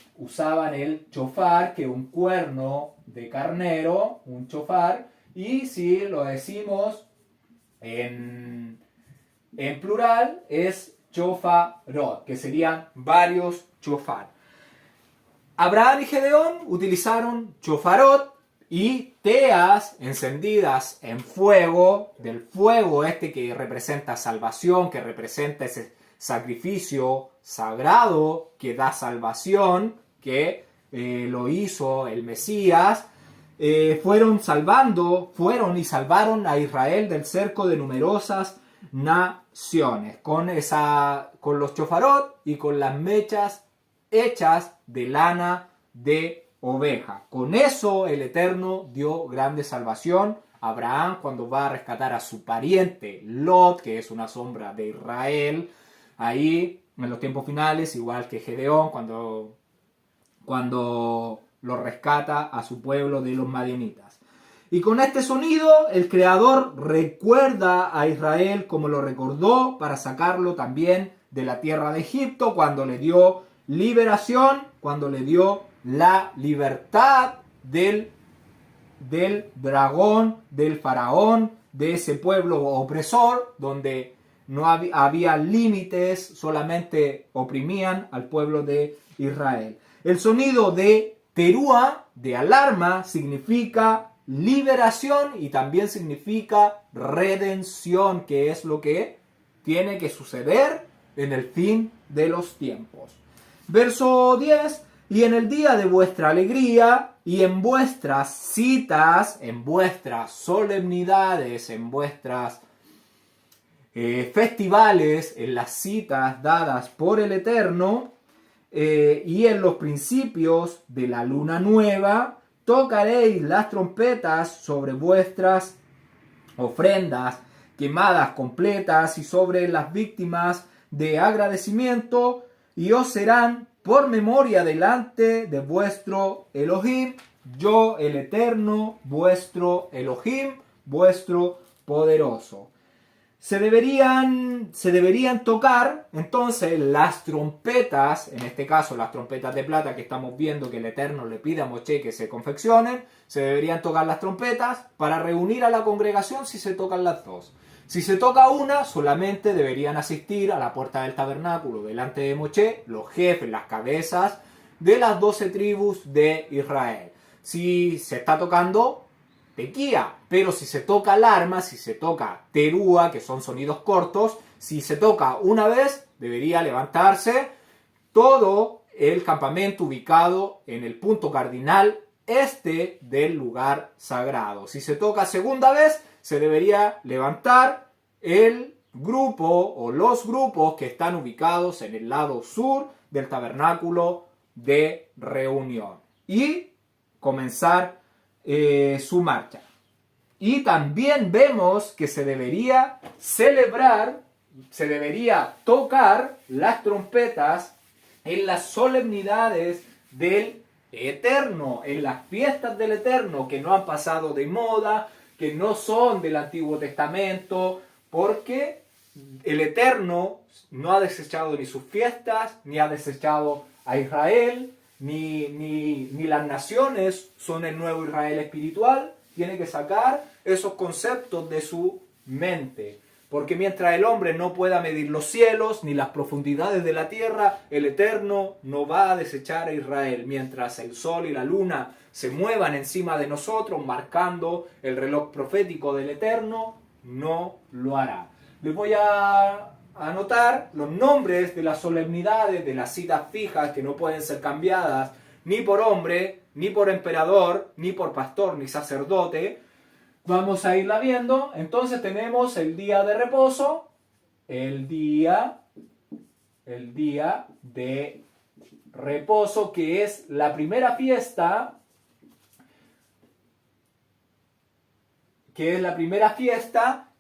que es un cuerno de carnero, un chofar, y si lo decimos en plural es chofarot, que serían varios chofar. Abraham y Gedeón utilizaron chofarot y teas encendidas en fuego, del fuego que representa salvación, que representa ese sacrificio sagrado que da salvación, que lo hizo el Mesías. fueron y salvaron a Israel del cerco de numerosas naciones, con los chofarot y con las mechas hechas de lana de oveja. Con eso el Eterno dio grande salvación a Abraham cuando va a rescatar a su pariente Lot, que es una sombra de Israel, ahí en los tiempos finales, igual que Gedeón cuando lo rescata a su pueblo de los madianitas. Y con este sonido el Creador recuerda a Israel como lo recordó para sacarlo también de la tierra de Egipto, cuando le dio liberación, cuando le dio la libertad del dragón, del faraón, de ese pueblo opresor, donde no había límites, solamente oprimían al pueblo de Israel. El sonido de terúa, de alarma, significa liberación y también significa redención, que es lo que tiene que suceder en el fin de los tiempos. Verso 10: y en el día de vuestra alegría y en vuestras citas, en vuestras solemnidades, en vuestras festivales, en las citas dadas por el Eterno, y en los principios de la luna nueva, tocaréis las trompetas sobre vuestras ofrendas quemadas completas y sobre las víctimas de agradecimiento, y os serán por memoria delante de vuestro Elohim, yo el Eterno, vuestro Elohim, vuestro poderoso. Se deberían tocar entonces las trompetas, en este caso las trompetas de plata que estamos viendo que el Eterno le pide a Moshe que se confeccionen. Se deberían tocar las trompetas para reunir a la congregación si se tocan las dos. Si se toca una, solamente deberían asistir a la puerta del tabernáculo delante de Moshe los jefes, las cabezas de las 12 tribus de Israel. Si se está tocando tequía, pero si se toca alarma, si se toca terúa, que son sonidos cortos, si se toca una vez, debería levantarse todo el campamento ubicado en el punto cardinal este del lugar sagrado. Si se toca segunda vez, se debería levantar el grupo o los grupos que están ubicados en el lado sur del tabernáculo de reunión y comenzar su marcha. Y también vemos que se debería celebrar, se debería tocar las trompetas en las solemnidades del Eterno, en las fiestas del Eterno, que no han pasado de moda, que no son del Antiguo Testamento, porque el Eterno no ha desechado ni sus fiestas, ni ha desechado a Israel, ni las naciones son el nuevo Israel espiritual. Tiene que sacar esos conceptos de su mente. Porque mientras el hombre no pueda medir los cielos ni las profundidades de la tierra, el Eterno no va a desechar a Israel. Mientras el sol y la luna se muevan encima de nosotros, marcando el reloj profético del Eterno, no lo hará. Les voy a anotar los nombres de las solemnidades, de las citas fijas que no pueden ser cambiadas ni por hombre, ni por emperador, ni por pastor, ni sacerdote. Vamos a irla viendo. Entonces tenemos el día de reposo, el día de reposo, que es la primera fiesta,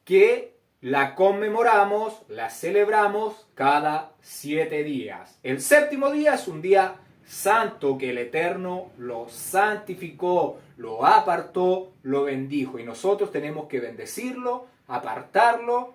que la conmemoramos, la celebramos cada 7 días. El séptimo día es un día santo que el Eterno lo santificó, lo apartó, lo bendijo. Y nosotros tenemos que bendecirlo, apartarlo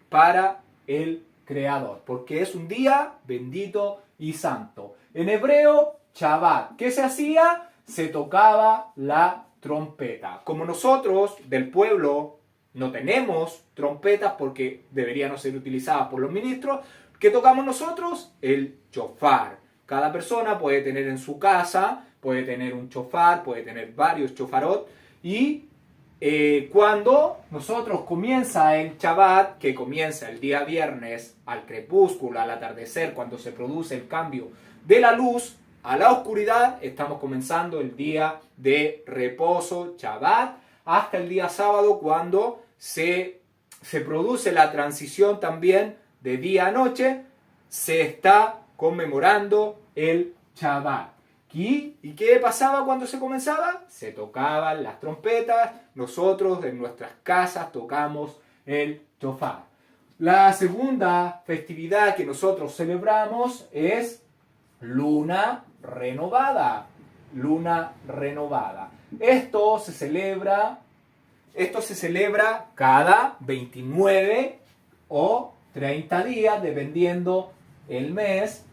para el Creador, porque es un día bendito y santo. En hebreo, Shabbat. ¿Qué se hacía? Se tocaba la trompeta. Como nosotros del pueblo no tenemos trompetas porque deberían ser utilizadas por los ministros, ¿qué tocamos nosotros? El shofar. Cada persona puede tener en su casa, puede tener un shofar, puede tener varios shofarot. Y cuando nosotros comienza el Shabbat, que comienza el día viernes al crepúsculo, al atardecer, cuando se produce el cambio de la luz, a la oscuridad, estamos comenzando el día de reposo, Shabbat, hasta el día sábado cuando se produce la transición también de día a noche, se está conmemorando el Shabbat. ¿Y qué pasaba cuando se comenzaba? Se tocaban las trompetas, nosotros en nuestras casas tocamos el shofar. La segunda festividad que nosotros celebramos es Luna Renovada. Luna Renovada. Esto se celebra cada 29 o 30 días, dependiendo el mes.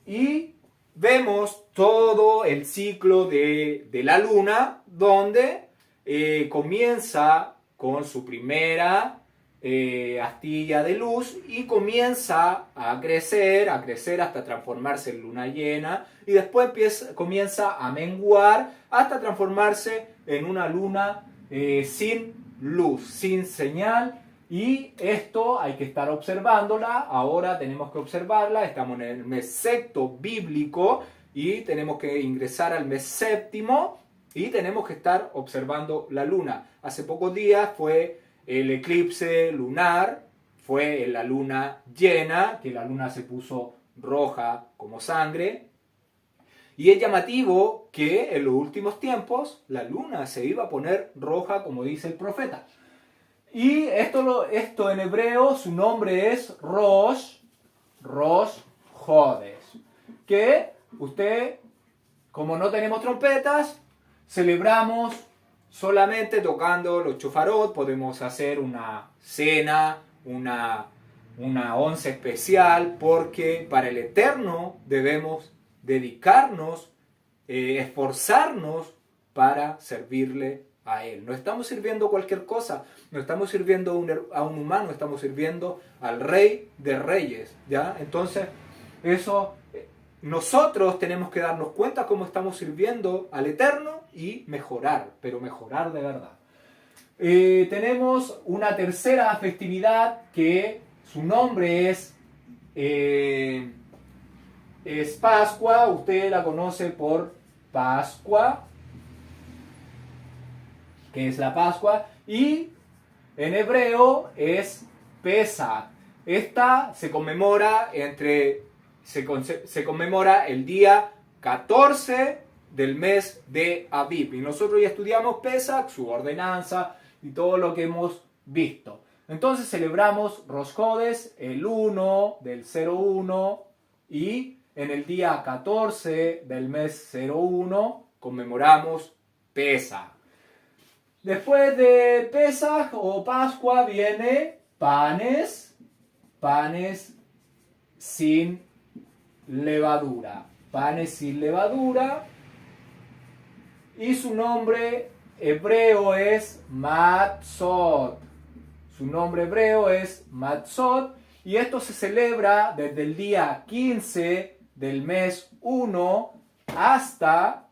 Y vemos todo el ciclo de la luna, donde comienza con su primera astilla de luz y comienza a crecer hasta transformarse en luna llena, y después comienza a menguar hasta transformarse en una luna sin luz, sin señal. Y esto hay que estar observándola. Ahora tenemos que observarla. Estamos en el mes sexto bíblico y tenemos que ingresar al mes séptimo y tenemos que estar observando la luna. Hace pocos días fue el eclipse lunar, fue la luna llena, que la luna se puso roja como sangre. Y es llamativo que en los últimos tiempos la luna se iba a poner roja, como dice el profeta. Y esto en hebreo, su nombre es Rosh Hodesh. Que usted, como no tenemos trompetas, celebramos solamente tocando los chofarot. Podemos hacer una cena, una once especial, porque para el Eterno debemos dedicarnos, esforzarnos para servirle a Él. No estamos sirviendo cualquier cosa, no estamos sirviendo a un humano, estamos sirviendo al Rey de Reyes, ¿ya? Entonces, nosotros tenemos que darnos cuenta cómo estamos sirviendo al Eterno y mejorar, pero mejorar de verdad. Tenemos una tercera festividad que su nombre es Pascua. Usted la conoce por Pascua, que es la Pascua, y en hebreo es Pesach. Esta se conmemora el día 14 del mes de Aviv. Y nosotros ya estudiamos Pesach, su ordenanza y todo lo que hemos visto. Entonces celebramos Rosh Hodesh el 1 del 01, y en el día 14 del mes 01 conmemoramos Pesach. Después de Pesach o Pascua viene panes sin levadura. Panes sin levadura. Y su nombre hebreo es Matzot. Su nombre hebreo es Matzot. Y esto se celebra desde el día 15 del mes 1 hasta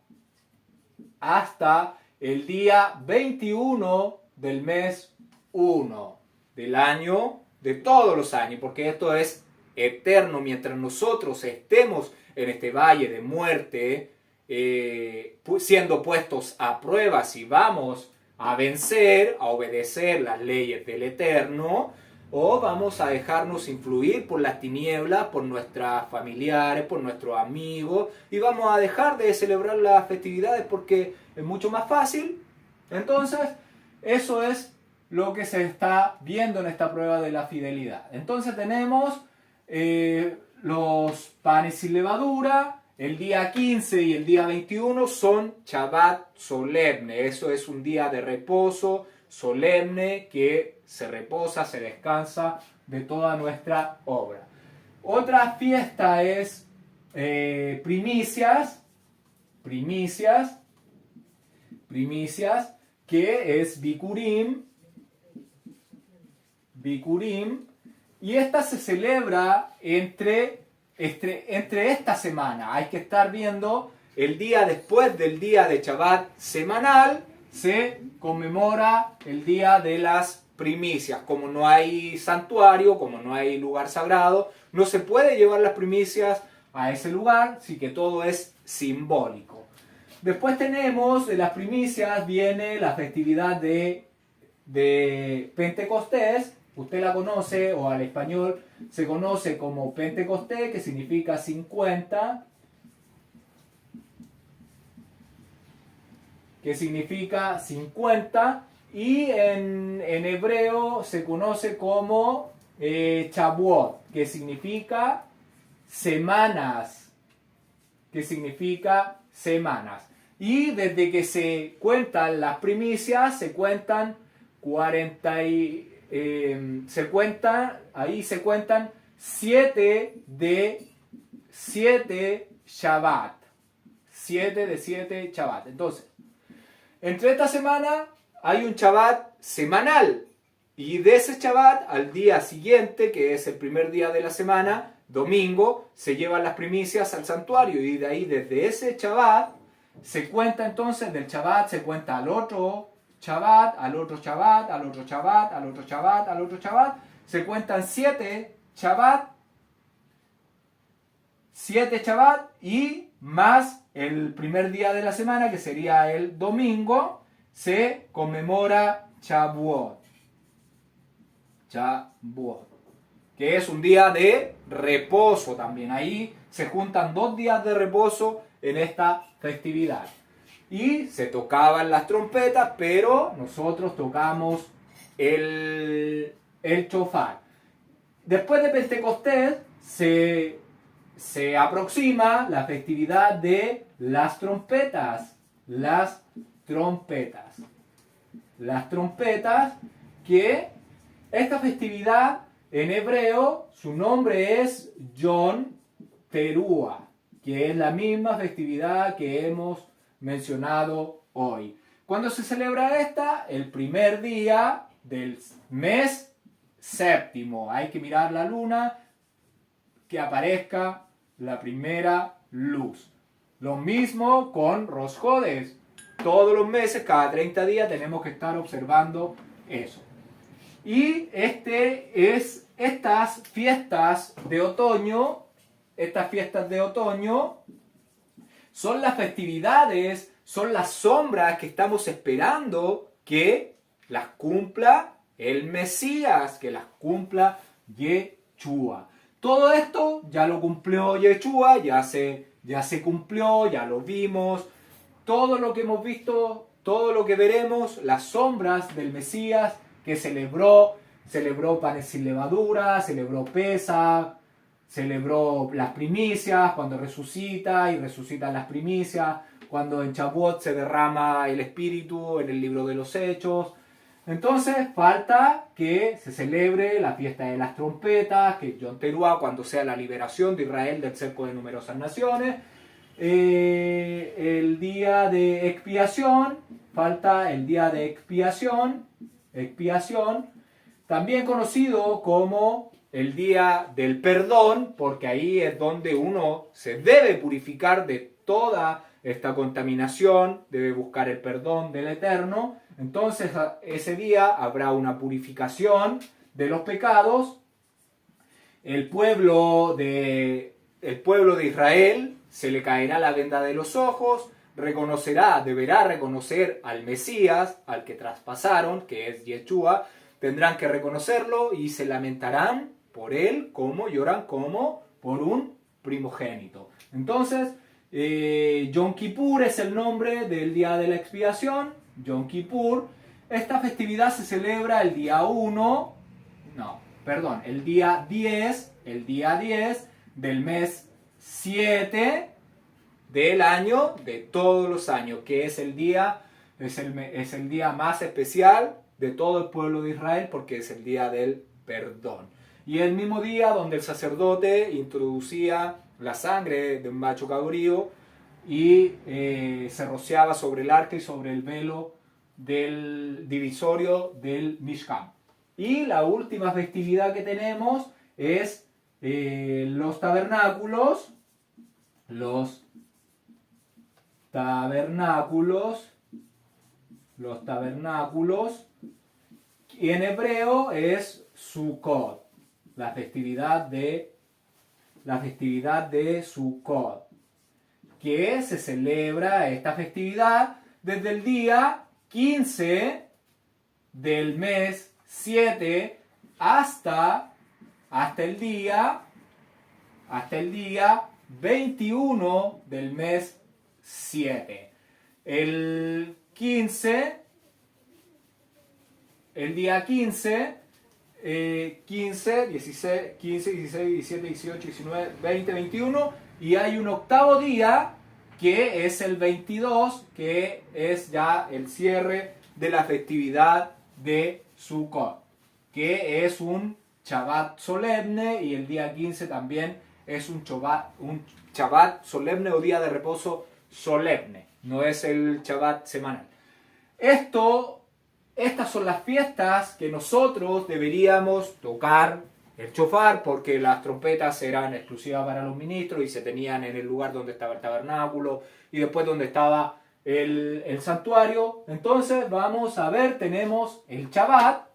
el día 21 del mes 1 del año, de todos los años, porque esto es eterno. Mientras nosotros estemos en este valle de muerte, siendo puestos a prueba si vamos a vencer, a obedecer las leyes del Eterno, o vamos a dejarnos influir por las tinieblas, por nuestros familiares, por nuestros amigos, y vamos a dejar de celebrar las festividades porque es mucho más fácil. Entonces, eso es lo que se está viendo en esta prueba de la fidelidad. Entonces tenemos los panes sin levadura. El día 15 y el día 21 son Shabbat solemne. Eso es un día de reposo solemne que se reposa, se descansa de toda nuestra obra. Otra fiesta es primicias, que es Bikurim, y esta se celebra entre esta semana. Hay que estar viendo el día después del día de Shabbat semanal, se conmemora el día de las primicias. Como no hay santuario, como no hay lugar sagrado, no se puede llevar las primicias a ese lugar, así que todo es simbólico. Después tenemos, de las primicias, viene la festividad de Pentecostés. Usted la conoce, o al español se conoce como Pentecostés, que significa 50. Que significa 50. Y en hebreo se conoce como Shavuot, que significa semanas. Que significa semanas. Y desde que se cuentan las primicias, se cuentan 40 y, se cuentan 7 de 7 Shabbat. 7 de 7 Shabbat. Entonces, entre esta semana hay un Shabbat semanal. Y de ese Shabbat al día siguiente, que es el primer día de la semana, domingo, se llevan las primicias al santuario. Y de ahí, desde ese Shabbat, se cuenta entonces, del Shabbat se cuenta al otro Shabbat, al otro Shabbat, al otro Shabbat, al otro Shabbat, al otro Shabbat. Se cuentan 7 Shabbat, 7 Shabbat y más el primer día de la semana, que sería el domingo, se conmemora Shavuot. Shavuot, que es un día de reposo también. Ahí se juntan 2 días de reposo en esta festividad. Y se tocaban las trompetas, pero nosotros tocamos el shofar. Después de Pentecostés se aproxima la festividad de las trompetas. Las trompetas. Las trompetas, que esta festividad en hebreo, su nombre es Yom Teruah, que es la misma festividad que hemos mencionado hoy. ¿Cuándo se celebra esta? El primer día del mes séptimo. Hay que mirar la luna, que aparezca la primera luz. Lo mismo con Rosh Hodesh. Todos los meses, cada 30 días, tenemos que estar observando eso. Y estas fiestas de otoño, son las festividades, son las sombras que estamos esperando que las cumpla el Mesías, que las cumpla Yeshua. Todo esto ya lo cumplió Yeshua, ya se cumplió, ya lo vimos. Todo lo que hemos visto, todo lo que veremos, las sombras del Mesías que celebró panes sin levadura, celebró Pesaj, celebró las primicias, cuando resucita y resucitan las primicias, cuando en Shavuot se derrama el Espíritu en el libro de los Hechos. Entonces falta que se celebre la fiesta de las trompetas, que es Yom Teruah, cuando sea la liberación de Israel del cerco de numerosas naciones. El día de expiación, falta el día de expiación, también conocido como el día del perdón, porque ahí es donde uno se debe purificar de toda esta contaminación, debe buscar el perdón del Eterno. Entonces ese día habrá una purificación de los pecados. El pueblo de Israel se le caerá la venda de los ojos, deberá reconocer al Mesías, al que traspasaron, que es Yeshua. Tendrán que reconocerlo y se lamentarán por él, como lloran como por un primogénito. Entonces, Yom Kippur es el nombre del día de la expiación. Yom Kippur. Esta festividad se celebra el día 10 del mes 7 del año, de todos los años, que es el día más especial de todo el pueblo de Israel, porque es el día del perdón. Y el mismo día donde el sacerdote introducía la sangre de un macho cabrío y se rociaba sobre el arca y sobre el velo del divisorio del Mishkan. Y la última festividad que tenemos es los tabernáculos. Los tabernáculos, y en hebreo es Sukkot, la festividad la festividad de Sukkot, que se celebra esta festividad desde el día 15 del mes 7 hasta el día 21 del mes 7. El día 15, 16, 17, 18, 19, 20, 21, y hay un octavo día que es el 22, que es ya el cierre de la festividad de Sukkot, que es un Shabbat solemne, y el día 15 también es un Shabbat solemne o día de reposo solemne, no es el Shabbat semanal. Estas son las fiestas que nosotros deberíamos tocar el shofar, porque las trompetas eran exclusivas para los ministros y se tenían en el lugar donde estaba el tabernáculo y después donde estaba el santuario. Entonces vamos a ver, tenemos el Shabbat,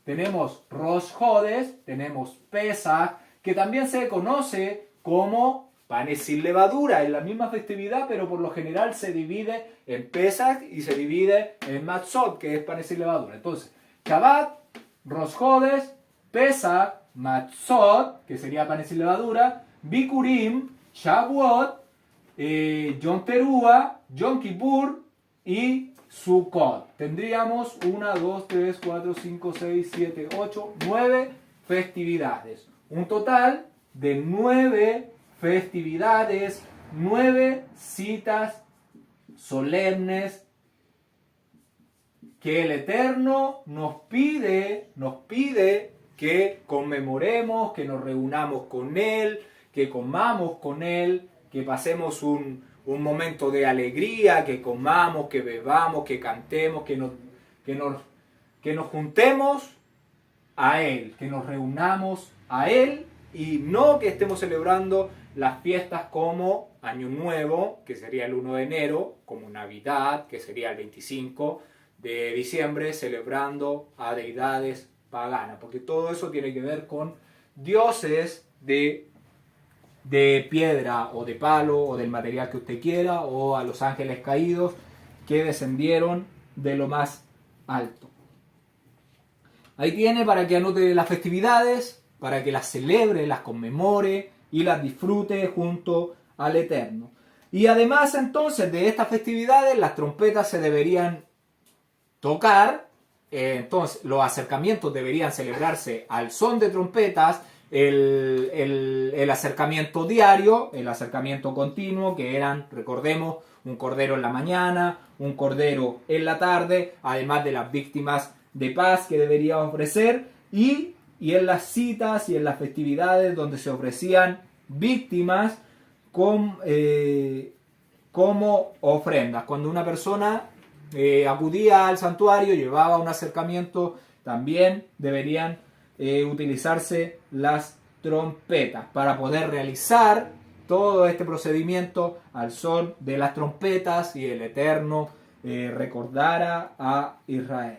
tenemos Rosh Hodesh, tenemos Pesach, que también se conoce como panes sin levadura, es la misma festividad, pero por lo general se divide en Pesach y se divide en Matzot, que es panes sin levadura. Entonces, Shabbat, Rosh Hodesh, Pesach, Matzot, que sería panes sin levadura, Bikurim, Shavuot, Yom Teruah, Yom Kippur y Sukkot. Tendríamos 1, 2, 3, 4, 5, 6, 7, 8, 9 festividades. Un total de 9 festividades, 9 citas solemnes que el Eterno nos pide que conmemoremos, que nos reunamos con Él, que comamos con Él, que pasemos un momento de alegría, que comamos, que bebamos, que cantemos, que nos juntemos a Él, que nos reunamos a Él, y no que estemos celebrando las fiestas como Año Nuevo, que sería el 1 de enero, como Navidad, que sería el 25 de diciembre, celebrando a deidades paganas, porque todo eso tiene que ver con dioses de piedra o de palo o del material que usted quiera, o a los ángeles caídos que descendieron de lo más alto. Ahí tiene para que anote las festividades, para que las celebre, las conmemore y las disfrute junto al Eterno. Y además entonces de estas festividades las trompetas se deberían tocar, entonces los acercamientos deberían celebrarse al son de trompetas, el acercamiento diario, el acercamiento continuo, que eran, recordemos, un cordero en la mañana, un cordero en la tarde, además de las víctimas de paz que debería ofrecer, y en las citas y en las festividades donde se ofrecían víctimas como ofrendas. Cuando una persona acudía al santuario, llevaba un acercamiento, también deberían utilizarse las trompetas para poder realizar todo este procedimiento al son de las trompetas, y el Eterno recordara a Israel.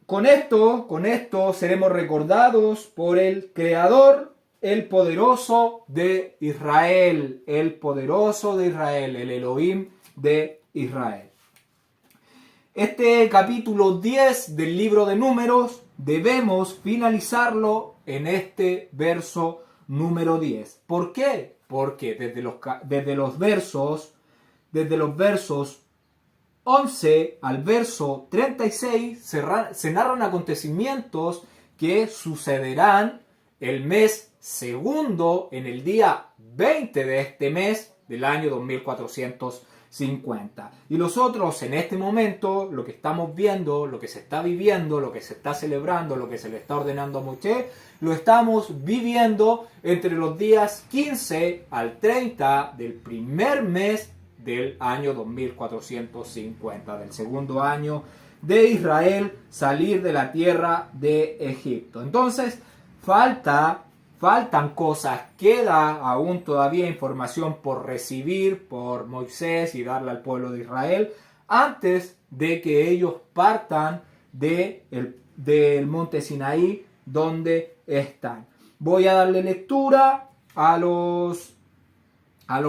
Con esto seremos recordados por el Creador, el poderoso de Israel, el Elohim de Israel. Este capítulo 10 del libro de Números debemos finalizarlo en este verso número 10. ¿Por qué? Porque desde los versos 11 al verso 36 se narran acontecimientos que sucederán el mes segundo, en el día 20 de este mes del año 2450. Y nosotros en este momento, lo que estamos viendo, lo que se está viviendo, lo que se está celebrando, lo que se le está ordenando a Moshe, lo estamos viviendo entre los días 15 al 30 del primer mes del año 2450, del segundo año de Israel salir de la tierra de Egipto. Entonces, faltan cosas, queda aún todavía información por recibir por Moisés y darle al pueblo de Israel antes de que ellos partan del monte Sinaí, donde están. Voy a darle lectura a los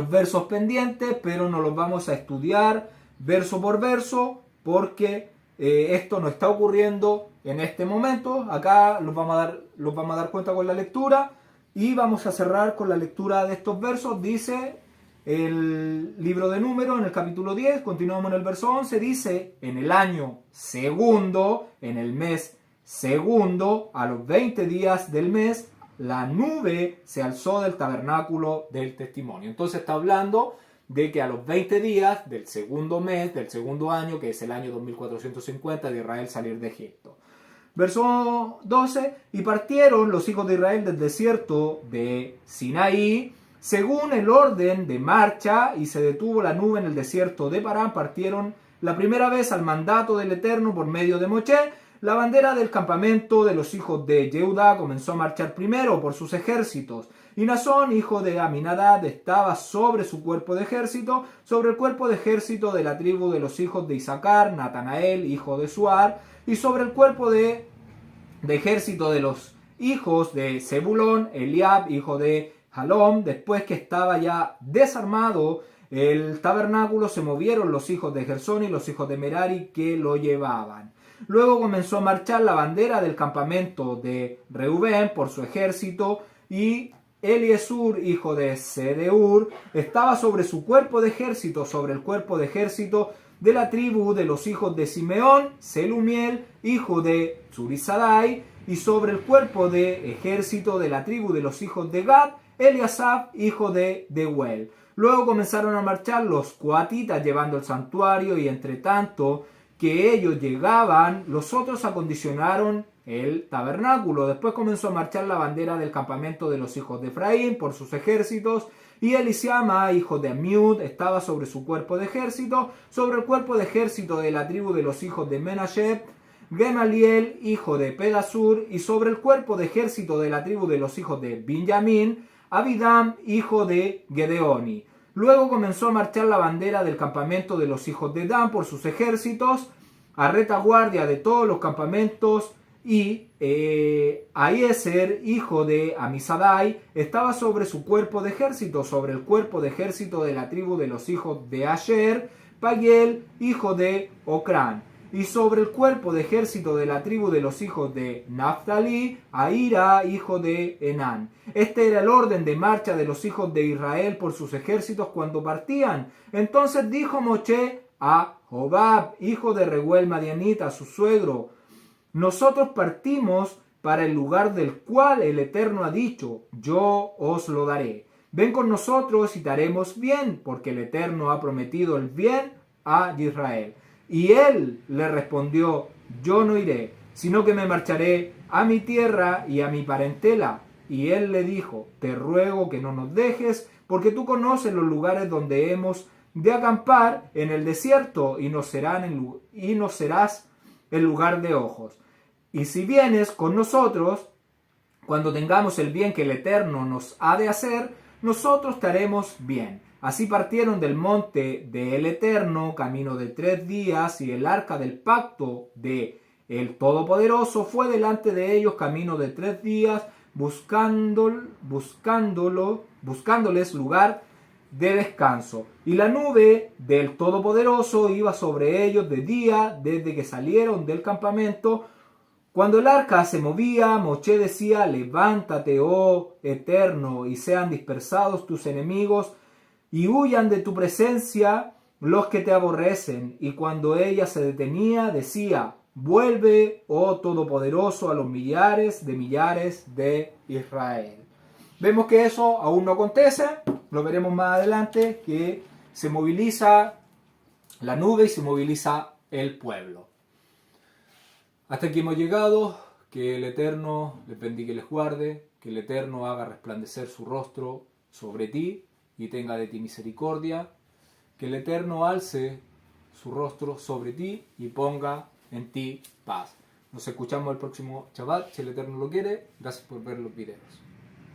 versos pendientes, pero no los vamos a estudiar verso por verso porque esto no está ocurriendo en este momento. Acá los vamos a dar cuenta con la lectura y vamos a cerrar con la lectura de estos versos. Dice el libro de Números en el capítulo 10, continuamos en el verso 11, dice: en el año segundo, en el mes segundo, a los 20 días del mes, la nube se alzó del tabernáculo del testimonio. Entonces está hablando de que a los 20 días del segundo mes, del segundo año, que es el año 2450 de Israel salir de Egipto. Verso 12, y partieron los hijos de Israel del desierto de Sinaí, según el orden de marcha, y se detuvo la nube en el desierto de Parán. Partieron la primera vez al mandato del Eterno por medio de Moché. La bandera del campamento de los hijos de Yehudá comenzó a marchar primero por sus ejércitos. Y Nazón, hijo de Aminadab, estaba sobre su cuerpo de ejército, sobre el cuerpo de ejército de la tribu de los hijos de Isaacar, Natanael, hijo de Suar, y sobre el cuerpo de ejército de los hijos de Zebulón, Eliab, hijo de Jalom. Después que estaba ya desarmado el tabernáculo, se movieron los hijos de Gersón y los hijos de Merari que lo llevaban. Luego comenzó a marchar la bandera del campamento de Reubén por su ejército, y Eliesur, hijo de Sedeur, estaba sobre su cuerpo de ejército, sobre el cuerpo de ejército de la tribu de los hijos de Simeón, Selumiel, hijo de Zurizadai, y sobre el cuerpo de ejército de la tribu de los hijos de Gad, Eliasaf, hijo de Deuel. Luego comenzaron a marchar los coatitas llevando el santuario, y entre tanto que ellos llegaban, los otros acondicionaron el tabernáculo. Después comenzó a marchar la bandera del campamento de los hijos de Efraín por sus ejércitos, y Elisiama, hijo de Amiud, estaba sobre su cuerpo de ejército, sobre el cuerpo de ejército de la tribu de los hijos de Menashe, Gemaliel, hijo de Pedasur, y sobre el cuerpo de ejército de la tribu de los hijos de Benjamín, Abidam, hijo de Gedeoni. Luego comenzó a marchar la bandera del campamento de los hijos de Dan por sus ejércitos, a retaguardia de todos los campamentos, y Ahieser, hijo de Amisadai, estaba sobre su cuerpo de ejército, sobre el cuerpo de ejército de la tribu de los hijos de Asher, Pagiel, hijo de Ocrán. Y sobre el cuerpo de ejército de la tribu de los hijos de Naftali, Ahira, hijo de Enán. Este era el orden de marcha de los hijos de Israel por sus ejércitos cuando partían. Entonces dijo Moché a Jobab, hijo de Reguel Madianita, su suegro: nosotros partimos para el lugar del cual el Eterno ha dicho: yo os lo daré. Ven con nosotros y te haremos bien, porque el Eterno ha prometido el bien a Israel. Y él le respondió: yo no iré, sino que me marcharé a mi tierra y a mi parentela. Y él le dijo: te ruego que no nos dejes, porque tú conoces los lugares donde hemos de acampar en el desierto, y nos serás el lugar de ojos. Y si vienes con nosotros, cuando tengamos el bien que el Eterno nos ha de hacer, nosotros te haremos bien. Así partieron del monte del Eterno, camino de 3 días, y el arca del pacto de el Todopoderoso fue delante de ellos, camino de 3 días, buscándoles lugar de descanso. Y la nube del Todopoderoso iba sobre ellos de día, desde que salieron del campamento. Cuando el arca se movía, Moché decía: levántate, oh Eterno, y sean dispersados tus enemigos, y huyan de tu presencia los que te aborrecen. Y cuando ella se detenía, decía: vuelve, oh Todopoderoso, a los millares de Israel. Vemos que eso aún no acontece, lo veremos más adelante, que se moviliza la nube y se moviliza el pueblo. Hasta aquí hemos llegado. Que el Eterno les bendiga y les guarde, que el Eterno haga resplandecer su rostro sobre ti y tenga de ti misericordia, que el Eterno alce su rostro sobre ti y ponga en ti paz. Nos escuchamos el próximo Shabbat, si el Eterno lo quiere. Gracias por ver los videos.